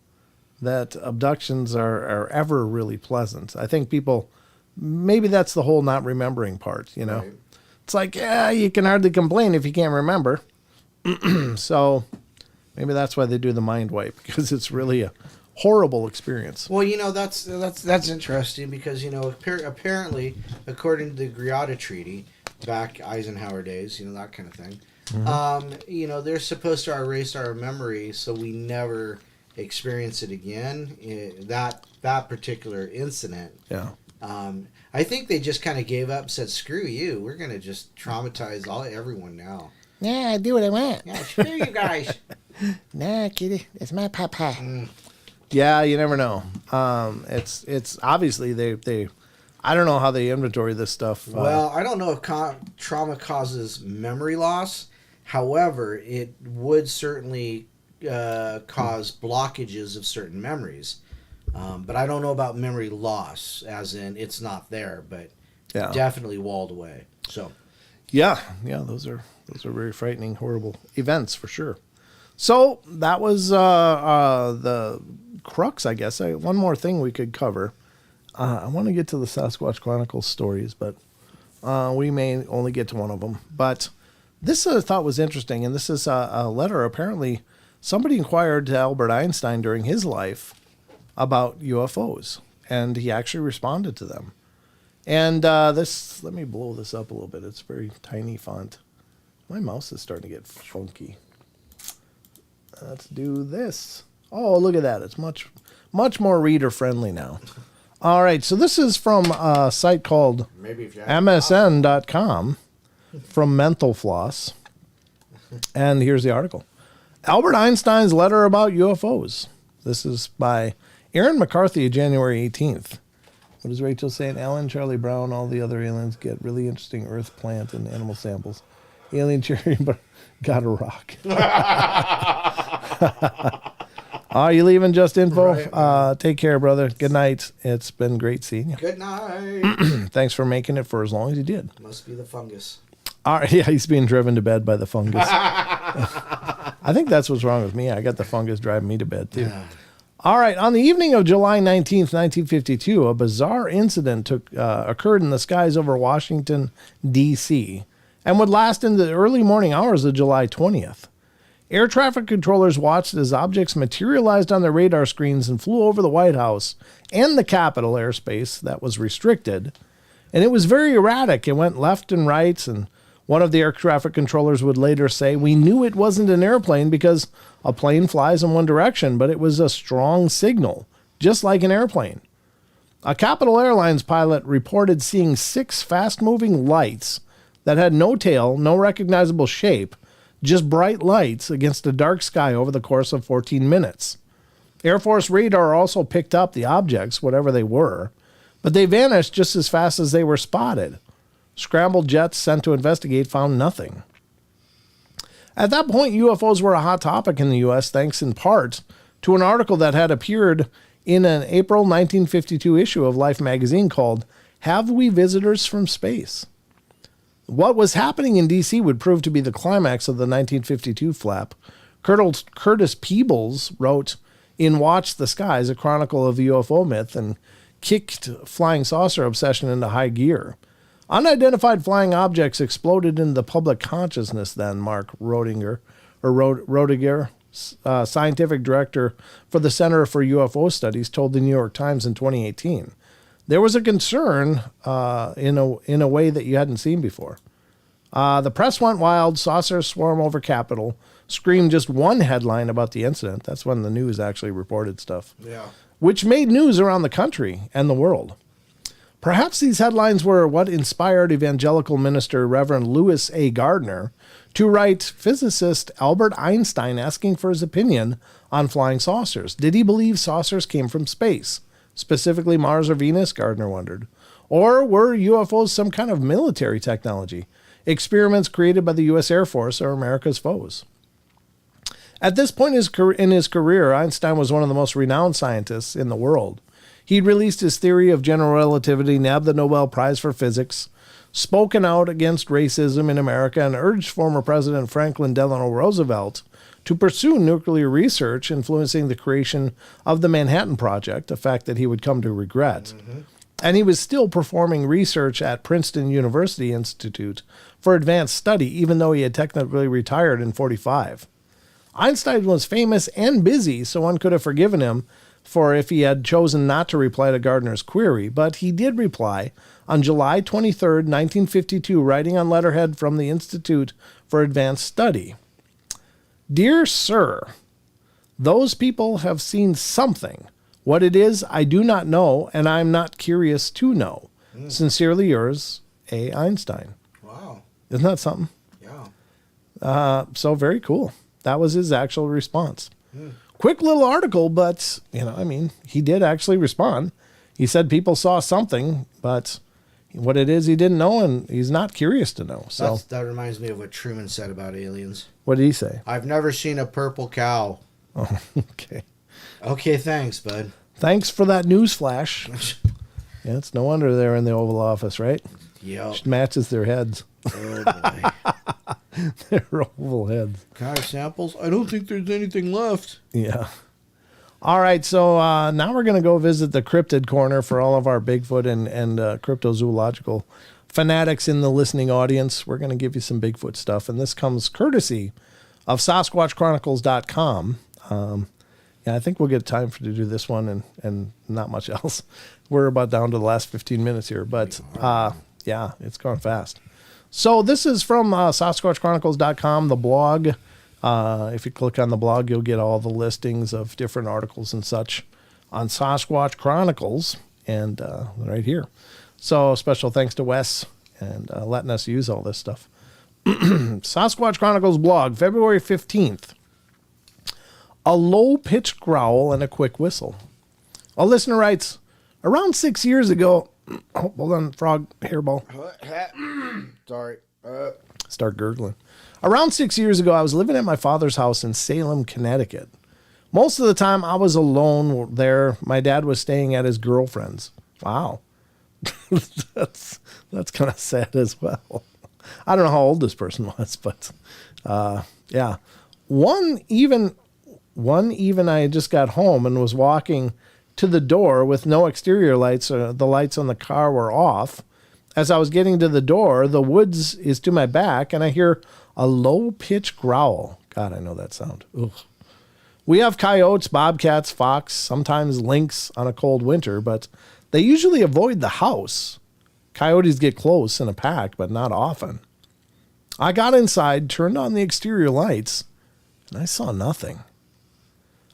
that abductions are ever really pleasant. I think people, maybe that's the whole not remembering part, Right. It's like, you can hardly complain if you can't remember. So maybe that's why they do the mind wipe, because it's really a horrible experience. Well, that's interesting because, apparently, according to the Greada Treaty, back Eisenhower days, that kind of thing, mm-hmm. They're supposed to erase our memory so we never experience it again. That particular incident. Yeah. I think they just kind of gave up and said, "Screw you. We're going to just traumatize everyone now." Yeah, I do what I want. Yeah, screw you guys. Nah, kitty, it's my papa. Yeah, you never know. It's obviously they I don't know how they inventory this stuff. Well, I don't know if trauma causes memory loss. However, it would certainly cause blockages of certain memories. But I don't know about memory loss, as in it's not there, but definitely walled away. So, yeah, those are very frightening, horrible events for sure. So that was the crux, I guess. One more thing we could cover. I want to get to the Sasquatch Chronicles stories, but We may only get to one of them. But this I thought was interesting, and this is a letter. Apparently, somebody inquired to Albert Einstein during his life about UFOs, and he actually responded to them. And this, let me blow this up a little bit. It's very tiny font. My mouse is starting to get funky. Let's do this. Oh, look at that. It's much more reader friendly now. All right, so this is from a site called MSN.com from Mental Floss. And here's the article. Albert Einstein's letter about UFOs. This is by Aaron McCarthy, January 18th. What is Rachel saying? Alan, Charlie Brown, all the other aliens get really interesting earth, plant, and animal samples. Alien cherry, but got a rock. Are you leaving, Just Info? Right. Take care, brother. Good night. It's been great seeing you. Good night. Thanks for making it for as long as you did. Must be the fungus. All right, yeah, he's being driven to bed by the fungus. I think that's what's wrong with me. I got the fungus driving me to bed, too. Yeah. All right, on the evening of July 19th, 1952, a bizarre incident occurred in the skies over Washington, D.C., and would last into the early morning hours of July 20th. Air traffic controllers watched as objects materialized on their radar screens and flew over the White House and the Capitol airspace that was restricted. And it was very erratic. It went left and right, and one of the air traffic controllers would later say, "We knew it wasn't an airplane because a plane flies in one direction, but it was a strong signal, just like an airplane." A Capital Airlines pilot reported seeing 6 fast-moving lights that had no tail, no recognizable shape, just bright lights against a dark sky over the course of 14 minutes. Air Force radar also picked up the objects, whatever they were, but they vanished just as fast as they were spotted. Scrambled jets sent to investigate found nothing. At that point, UFOs were a hot topic in the U.S., thanks in part to an article that had appeared in an April 1952 issue of Life magazine called "Have We Visitors from Space?" What was happening in D.C. would prove to be the climax of the 1952 flap. Curtis Peebles wrote in Watch the Skies, a chronicle of the UFO myth, and kicked flying saucer obsession into high gear. Unidentified flying objects exploded in the public consciousness then, Mark Roediger, scientific director for the Center for UFO Studies, told the New York Times in 2018. There was a concern in a way that you hadn't seen before. The press went wild, saucers swarm over Capitol, screamed just one headline about the incident. That's when the news actually reported stuff. Yeah. Which made news around the country and the world. Perhaps these headlines were what inspired evangelical minister Reverend Lewis A. Gardner to write physicist Albert Einstein asking for his opinion on flying saucers. Did he believe saucers came from space? Specifically Mars or Venus, Gardner wondered. Or were UFOs some kind of military technology? Experiments created by the U.S. Air Force or America's foes? At this point in his career, Einstein was one of the most renowned scientists in the world. He'd released his theory of general relativity, nabbed the Nobel Prize for Physics, spoken out against racism in America, and urged former President Franklin Delano Roosevelt to pursue nuclear research, influencing the creation of the Manhattan Project, a fact that he would come to regret. Mm-hmm. And he was still performing research at Princeton University Institute for Advanced Study, even though he had technically retired in 1945. Einstein was famous and busy, so one could have forgiven him for if he had chosen not to reply to Gardner's query, but he did reply on July 23, 1952, writing on letterhead from the Institute for Advanced Study. Dear Sir, those people have seen something. What it is, I do not know, and I am not curious to know. Sincerely yours, A. Einstein. Wow. Isn't that something? Yeah. So very cool. That was his actual response. Quick little article, but, he did actually respond. He said people saw something, but what it is he didn't know, and he's not curious to know. So That reminds me of what Truman said about aliens. What did he say? I've never seen a purple cow. Oh, okay. Okay, thanks, bud. Thanks for that news flash. Yeah, it's no wonder they're in the Oval Office, right? Yep. Just matches their heads. Oh, boy. Their oval heads. Can I have samples? I don't think there's anything left. Yeah. All right, so now we're going to go visit the Cryptid Corner for all of our Bigfoot and cryptozoological fanatics in the listening audience, we're going to give you some Bigfoot stuff. And this comes courtesy of SasquatchChronicles.com. Yeah, I think we'll get time to do this one and not much else. We're about down to the last 15 minutes here, but yeah, it's gone fast. So this is from SasquatchChronicles.com, the blog. If you click on the blog, you'll get all the listings of different articles and such on Sasquatch Chronicles and right here. So special thanks to Wes and letting us use all this stuff. Sasquatch Chronicles blog, February 15th. A low-pitched growl and a quick whistle. A listener writes, around 6 years ago... Oh, hold on, frog hairball. Sorry. Start gurgling. Around 6 years ago, I was living at my father's house in Salem, Connecticut. Most of the time, I was alone there. My dad was staying at his girlfriend's. Wow. That's kind of sad as well. I don't know how old this person was, but yeah. One even I had just got home and was walking to the door with no exterior lights. The lights on the car were off. As I was getting to the door, the woods is to my back, and I hear a low-pitched growl. God, I know that sound. Ugh. We have coyotes, bobcats, fox, sometimes lynx on a cold winter, but they usually avoid the house. Coyotes get close in a pack, but not often. I got inside, turned on the exterior lights, and I saw nothing.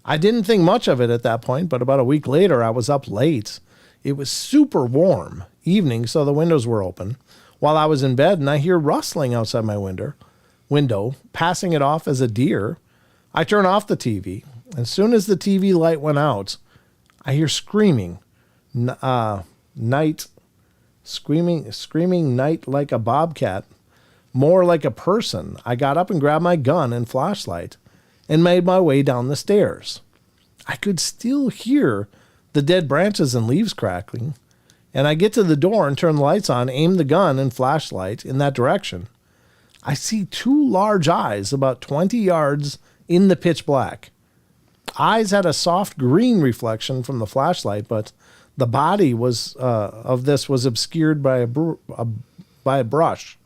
I didn't think much of it at that point, but about a week later, I was up late. It was super warm evening, so the windows were open. While I was in bed, and I hear rustling outside my window, passing it off as a deer. I turn off the TV. As soon as the TV light went out, I hear screaming night like a bobcat, more like a person. I got up and grabbed my gun and flashlight and made my way down the stairs. I could still hear the dead branches and leaves crackling, and I get to the door and turn the lights on, aim the gun and flashlight in that direction. I see two large eyes about 20 yards in the pitch black. Eyes had a soft green reflection from the flashlight, but the body was obscured by a brush.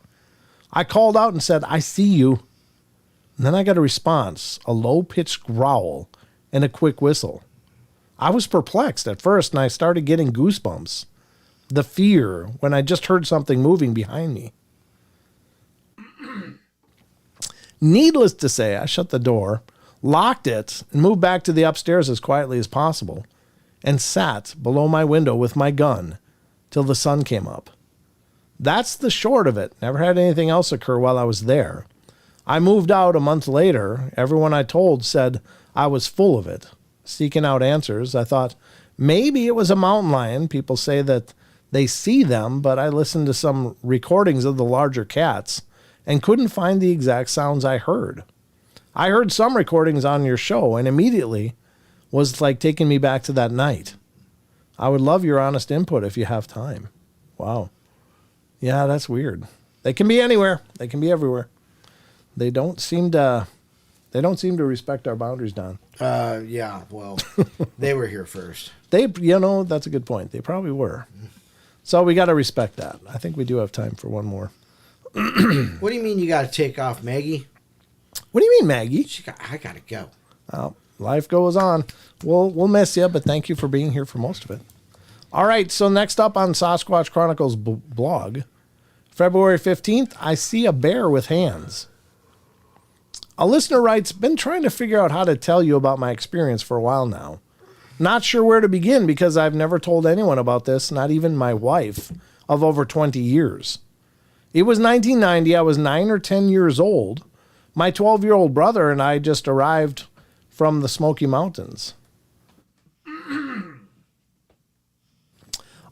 I called out and said, "I see you." And then I got a response, a low-pitched growl and a quick whistle. I was perplexed at first, and I started getting goosebumps. The fear when I just heard something moving behind me. Needless to say, I shut the door, locked it, and moved back to the upstairs as quietly as possible, and sat below my window with my gun till the sun came up. That's the short of it. Never had anything else occur while I was there. I moved out a month later. Everyone I told said I was full of it. Seeking out answers, I thought maybe it was a mountain lion. People say that they see them, but I listened to some recordings of the larger cats and couldn't find the exact sounds I heard. I heard some recordings on your show and immediately was like taking me back to that night. I would love your honest input if you have time. Wow. Yeah, that's weird. They can be anywhere. They can be everywhere. They don't seem to respect our boundaries, Don. Yeah, well, they were here first. That's a good point. They probably were. So we got to respect that. I think we do have time for one more. What do you mean you got to take off, Maggie? What do you mean, Maggie? I got to go. Well, life goes on. We'll miss you, but thank you for being here for most of it. All right, so next up on Sasquatch Chronicles blog, February 15th, I see a bear with hands. A listener writes, been trying to figure out how to tell you about my experience for a while now. Not sure where to begin because I've never told anyone about this, not even my wife of over 20 years. It was 1990. I was 9 or 10 years old. My 12-year-old brother and I just arrived from the Smoky Mountains.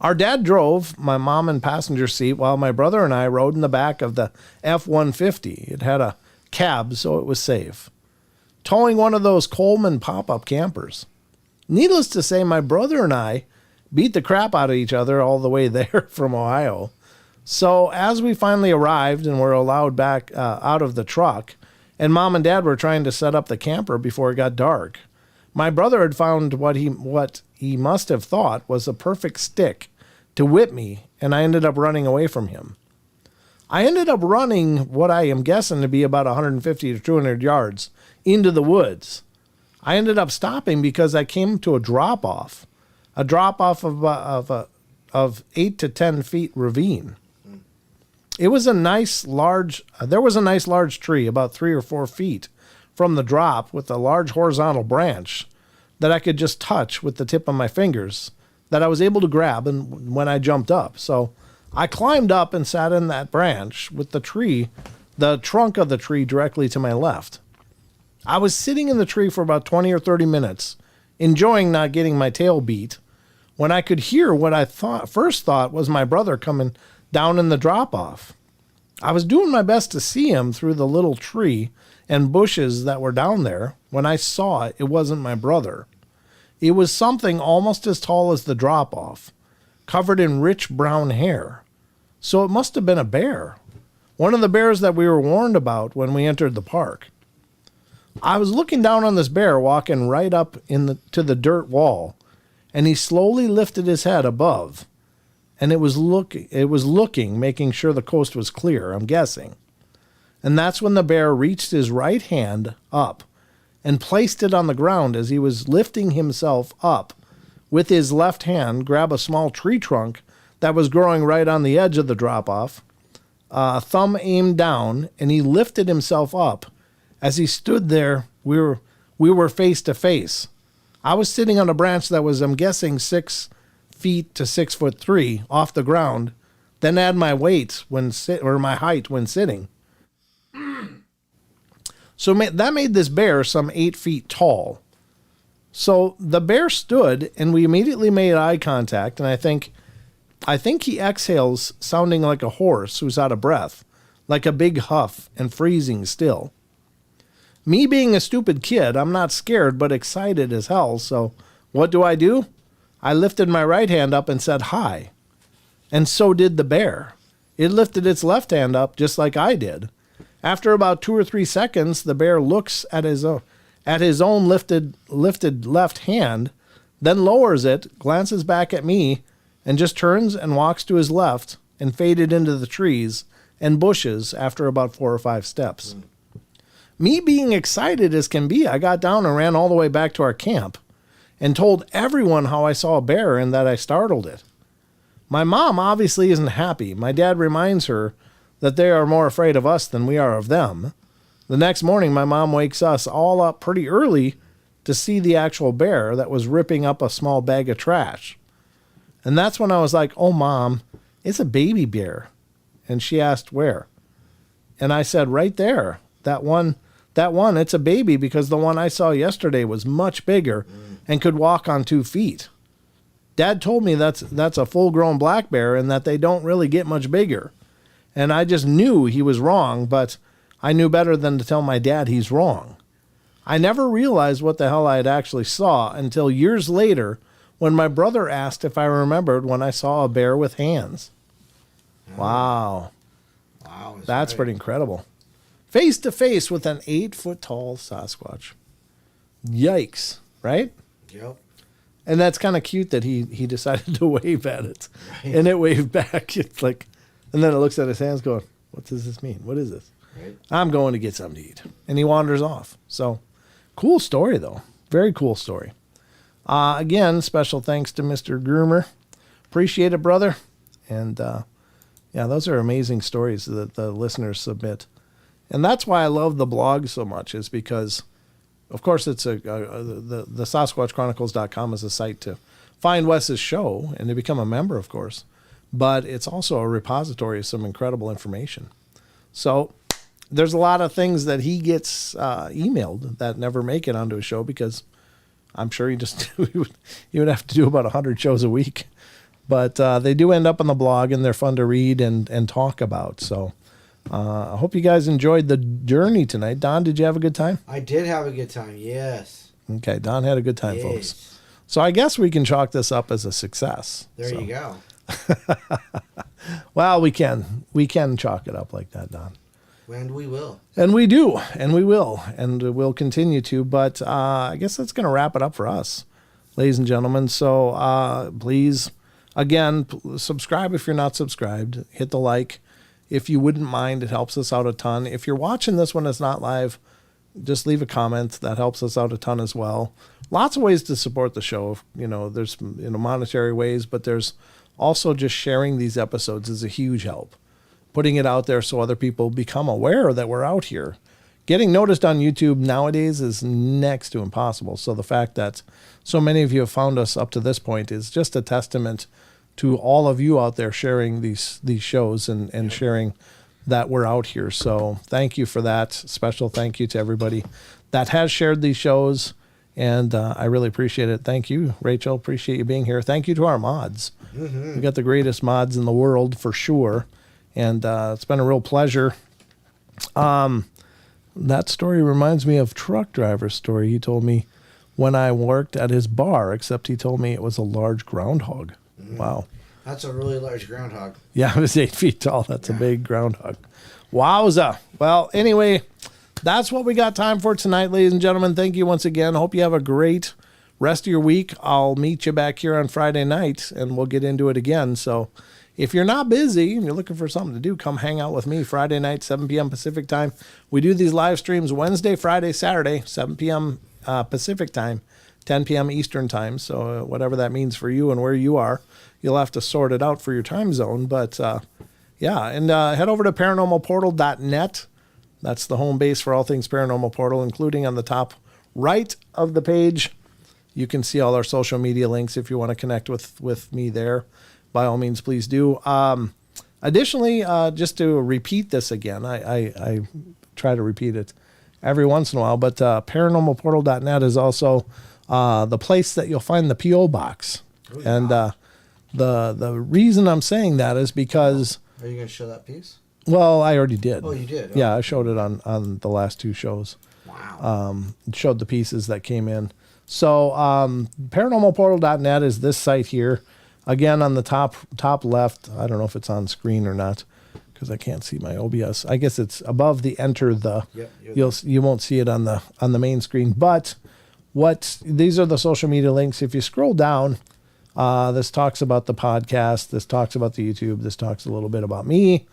Our dad drove, my mom in passenger seat, while my brother and I rode in the back of the F-150. It had a cab, so it was safe. Towing one of those Coleman pop-up campers. Needless to say, my brother and I beat the crap out of each other all the way there from Ohio. So as we finally arrived and were allowed back out of the truck, and Mom and Dad were trying to set up the camper before it got dark, my brother had found what he must have thought was a perfect stick to whip me, and I ended up running away from him. I ended up running what I am guessing to be about 150 to 200 yards into the woods. I ended up stopping because I came to a drop-off of 8 to 10 feet ravine. It was a nice large, there was a nice large tree about 3 or 4 feet from the drop with a large horizontal branch that I could just touch with the tip of my fingers that I was able to grab and when I jumped up. So I climbed up and sat in that branch with the trunk of the tree directly to my left. I was sitting in the tree for about 20 or 30 minutes, enjoying not getting my tail beat, when I could hear what I first thought was my brother coming down in the drop-off. I was doing my best to see him through the little tree and bushes that were down there when I saw it wasn't my brother. It was something almost as tall as the drop-off, covered in rich brown hair. So it must have been a bear, one of the bears that we were warned about when we entered the park. I was looking down on this bear walking right up to the dirt wall, and he slowly lifted his head above. And it was looking, making sure the coast was clear, I'm guessing. And that's when the bear reached his right hand up and placed it on the ground as he was lifting himself up with his left hand, grab a small tree trunk that was growing right on the edge of the drop-off, thumb aimed down, and he lifted himself up. As he stood there, we were face to face. I was sitting on a branch that was, I'm guessing, 6 feet to 6'3" off the ground, then add my weight my height when sitting. So that made this bear some 8 feet tall. So the bear stood, and we immediately made eye contact, and I think he exhales sounding like a horse who's out of breath, like a big huff and freezing still. Me being a stupid kid, I'm not scared but excited as hell, so what do? I lifted my right hand up and said hi. And so did the bear. It lifted its left hand up just like I did. After about 2 or 3 seconds, the bear looks at his own lifted left hand, then lowers it, glances back at me, and just turns and walks to his left and faded into the trees and bushes after about 4 or 5 steps. Me being excited as can be, I got down and ran all the way back to our camp and told everyone how I saw a bear and that I startled it. My mom obviously isn't happy. My dad reminds her that they are more afraid of us than we are of them. The next morning, my mom wakes us all up pretty early to see the actual bear that was ripping up a small bag of trash. And that's when I was like, oh, Mom, it's a baby bear. And she asked, where? And I said, right there. That one, it's a baby because the one I saw yesterday was much bigger and could walk on 2 feet. Dad told me that's a full-grown black bear and that they don't really get much bigger. And I just knew he was wrong, but I knew better than to tell my dad he's wrong. I never realized what the hell I had actually saw until years later when my brother asked if I remembered when I saw a bear with hands. Wow. That's pretty incredible. Face to face with an 8-foot-tall Sasquatch. Yikes, right? Yep. And that's kind of cute that he decided to wave at it. Right. And it waved back. It's like, and then it looks at his hands going, what does this mean? What is this? Right. I'm going to get something to eat. And he wanders off. So, cool story, though. Very cool story. Again, special thanks to Mr. Groomer. Appreciate it, brother. And, yeah, those are amazing stories that the listeners submit. And that's why I love the blog so much, is because, of course, it's the SasquatchChronicles.com is a site to find Wes's show and to become a member, of course. But it's also a repository of some incredible information. So there's a lot of things that he gets emailed that never make it onto a show because I'm sure he would have to do about 100 shows a week. But they do end up on the blog, and they're fun to read and talk about. So I hope you guys enjoyed the journey tonight. Don, did you have a good time? I did have a good time, yes. Okay, Don had a good time, folks. So I guess we can chalk this up as a success. There you go. Well, we can chalk it up like that, Don. And we will. And we do, and we will, and we'll continue to. But I guess that's going to wrap it up for us, ladies and gentlemen. So please, again, subscribe if you're not subscribed. Hit the like. if you wouldn't mind. It helps us out a ton. If you're watching this when it's not live, just leave a comment. That helps us out a ton as well. Lots of ways to support the show. There's monetary ways, but there's also just sharing these episodes is a huge help. Putting it out there so other people become aware that we're out here. Getting noticed on YouTube nowadays is next to impossible. So the fact that so many of you have found us up to this point is just a testament to all of you out there sharing these shows and sharing that we're out here. So thank you for that. Special thank you to everybody that has shared these shows. And I really appreciate it. Thank you, Rachel. Appreciate you being here. Thank you to our mods. Mm-hmm. We got the greatest mods in the world for sure. And it's been a real pleasure. That story reminds me of Truck Driver's story. He told me when I worked at his bar, except he told me it was a large groundhog. Mm. Wow. That's a really large groundhog. Yeah, it was 8 feet tall. That's a big groundhog. Wowza. Well, anyway, that's what we got time for tonight, ladies and gentlemen. Thank you once again. Hope you have a great rest of your week. I'll meet you back here on Friday night, and we'll get into it again. So if you're not busy and you're looking for something to do, come hang out with me Friday night, 7 p.m. Pacific time. We do these live streams Wednesday, Friday, Saturday, 7 p.m. Pacific time, 10 p.m. Eastern time. So whatever that means for you and where you are, you'll have to sort it out for your time zone. But head over to paranormalportal.net. That's the home base for all things Paranormal Portal, including on the top right of the page. You can see all our social media links if you want to connect with me there. By all means, please do. Additionally, just to repeat this again, I try to repeat it every once in a while, but paranormalportal.net is also the place that you'll find the P.O. box. Oh, yeah. And the reason I'm saying that is because... Are you going to show that piece? Well, I already did. Oh, you did? Oh. Yeah, I showed it on the last two shows. Wow. Showed the pieces that came in. So paranormalportal.net is this site here. Again, on the top left, I don't know if it's on screen or not because I can't see my OBS. I guess it's above the enter the. Yep, you won't see it on the main screen. But these are the social media links. If you scroll down, this talks about the podcast. This talks about the YouTube. This talks a little bit about me,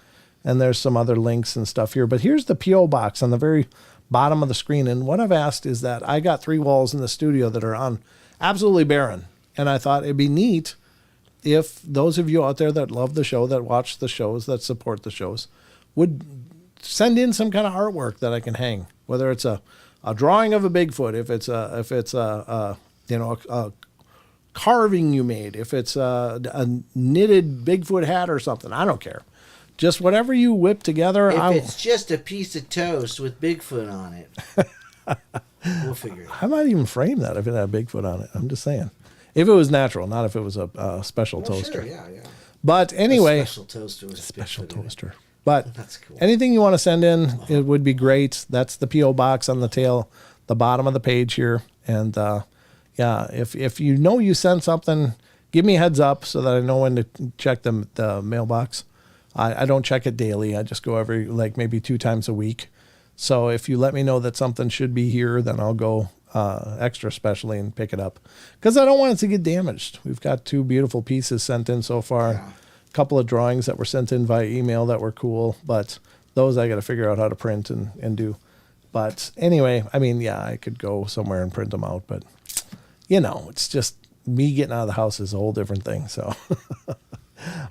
and there's some other links and stuff here. But here's the PO box on the very bottom of the screen. And what I've asked is that I got 3 walls in the studio that are on absolutely barren, and I thought it'd be neat if those of you out there that love the show, that watch the shows, that support the shows, would send in some kind of artwork that I can hang, whether it's a drawing of a Bigfoot, if it's a carving you made, if it's a knitted Bigfoot hat or something, I don't care. Just whatever you whip together. It's just a piece of toast with Bigfoot on it, we'll figure it out. I might even frame that if it had Bigfoot on it. I'm just saying. If it was natural, not if it was a special toaster. Sure, yeah. But anyway, a special toaster was a special toaster. But that's cool. Anything you want to send in, it would be great. That's the PO box on the bottom of the page here. And if you know you sent something, give me a heads up so that I know when to check the mailbox. I don't check it daily. I just go every maybe 2 times a week. So if you let me know that something should be here, then I'll go extra specially and pick it up because I don't want it to get damaged. We've got 2 beautiful pieces sent in so far. Yeah. A couple of drawings that were sent in via email that were cool, but those I got to figure out how to print and do. But anyway, I mean, I could go somewhere and print them out, but it's just me getting out of the house is a whole different thing. So,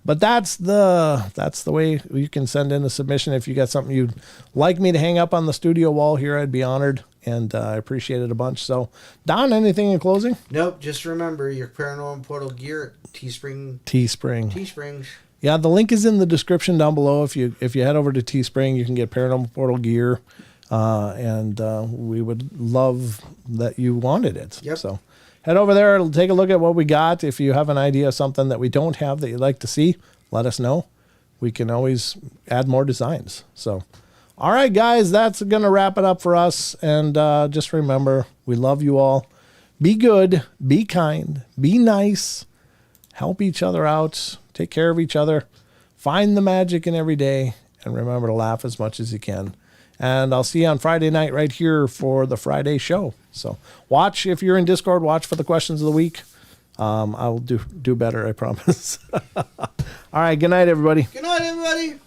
but that's the way you can send in a submission. If you got something you'd like me to hang up on the studio wall here, I'd be honored. And I appreciate it a bunch. So, Don, anything in closing? Nope. Just remember your Paranormal Portal gear at Teespring. Teespring. Yeah, the link is in the description down below. If you head over to Teespring, you can get Paranormal Portal gear. And we would love that you wanted it. Yep. So, head over there. Take a look at what we got. If you have an idea of something that we don't have that you'd like to see, let us know. We can always add more designs. So, all right, guys, that's going to wrap it up for us. And just remember, we love you all. Be good, be kind, be nice, help each other out, take care of each other, find the magic in every day, and remember to laugh as much as you can. And I'll see you on Friday night right here for the Friday show. So watch, if you're in Discord, watch for the questions of the week. I'll do better, I promise. All right, good night, everybody. Good night, everybody.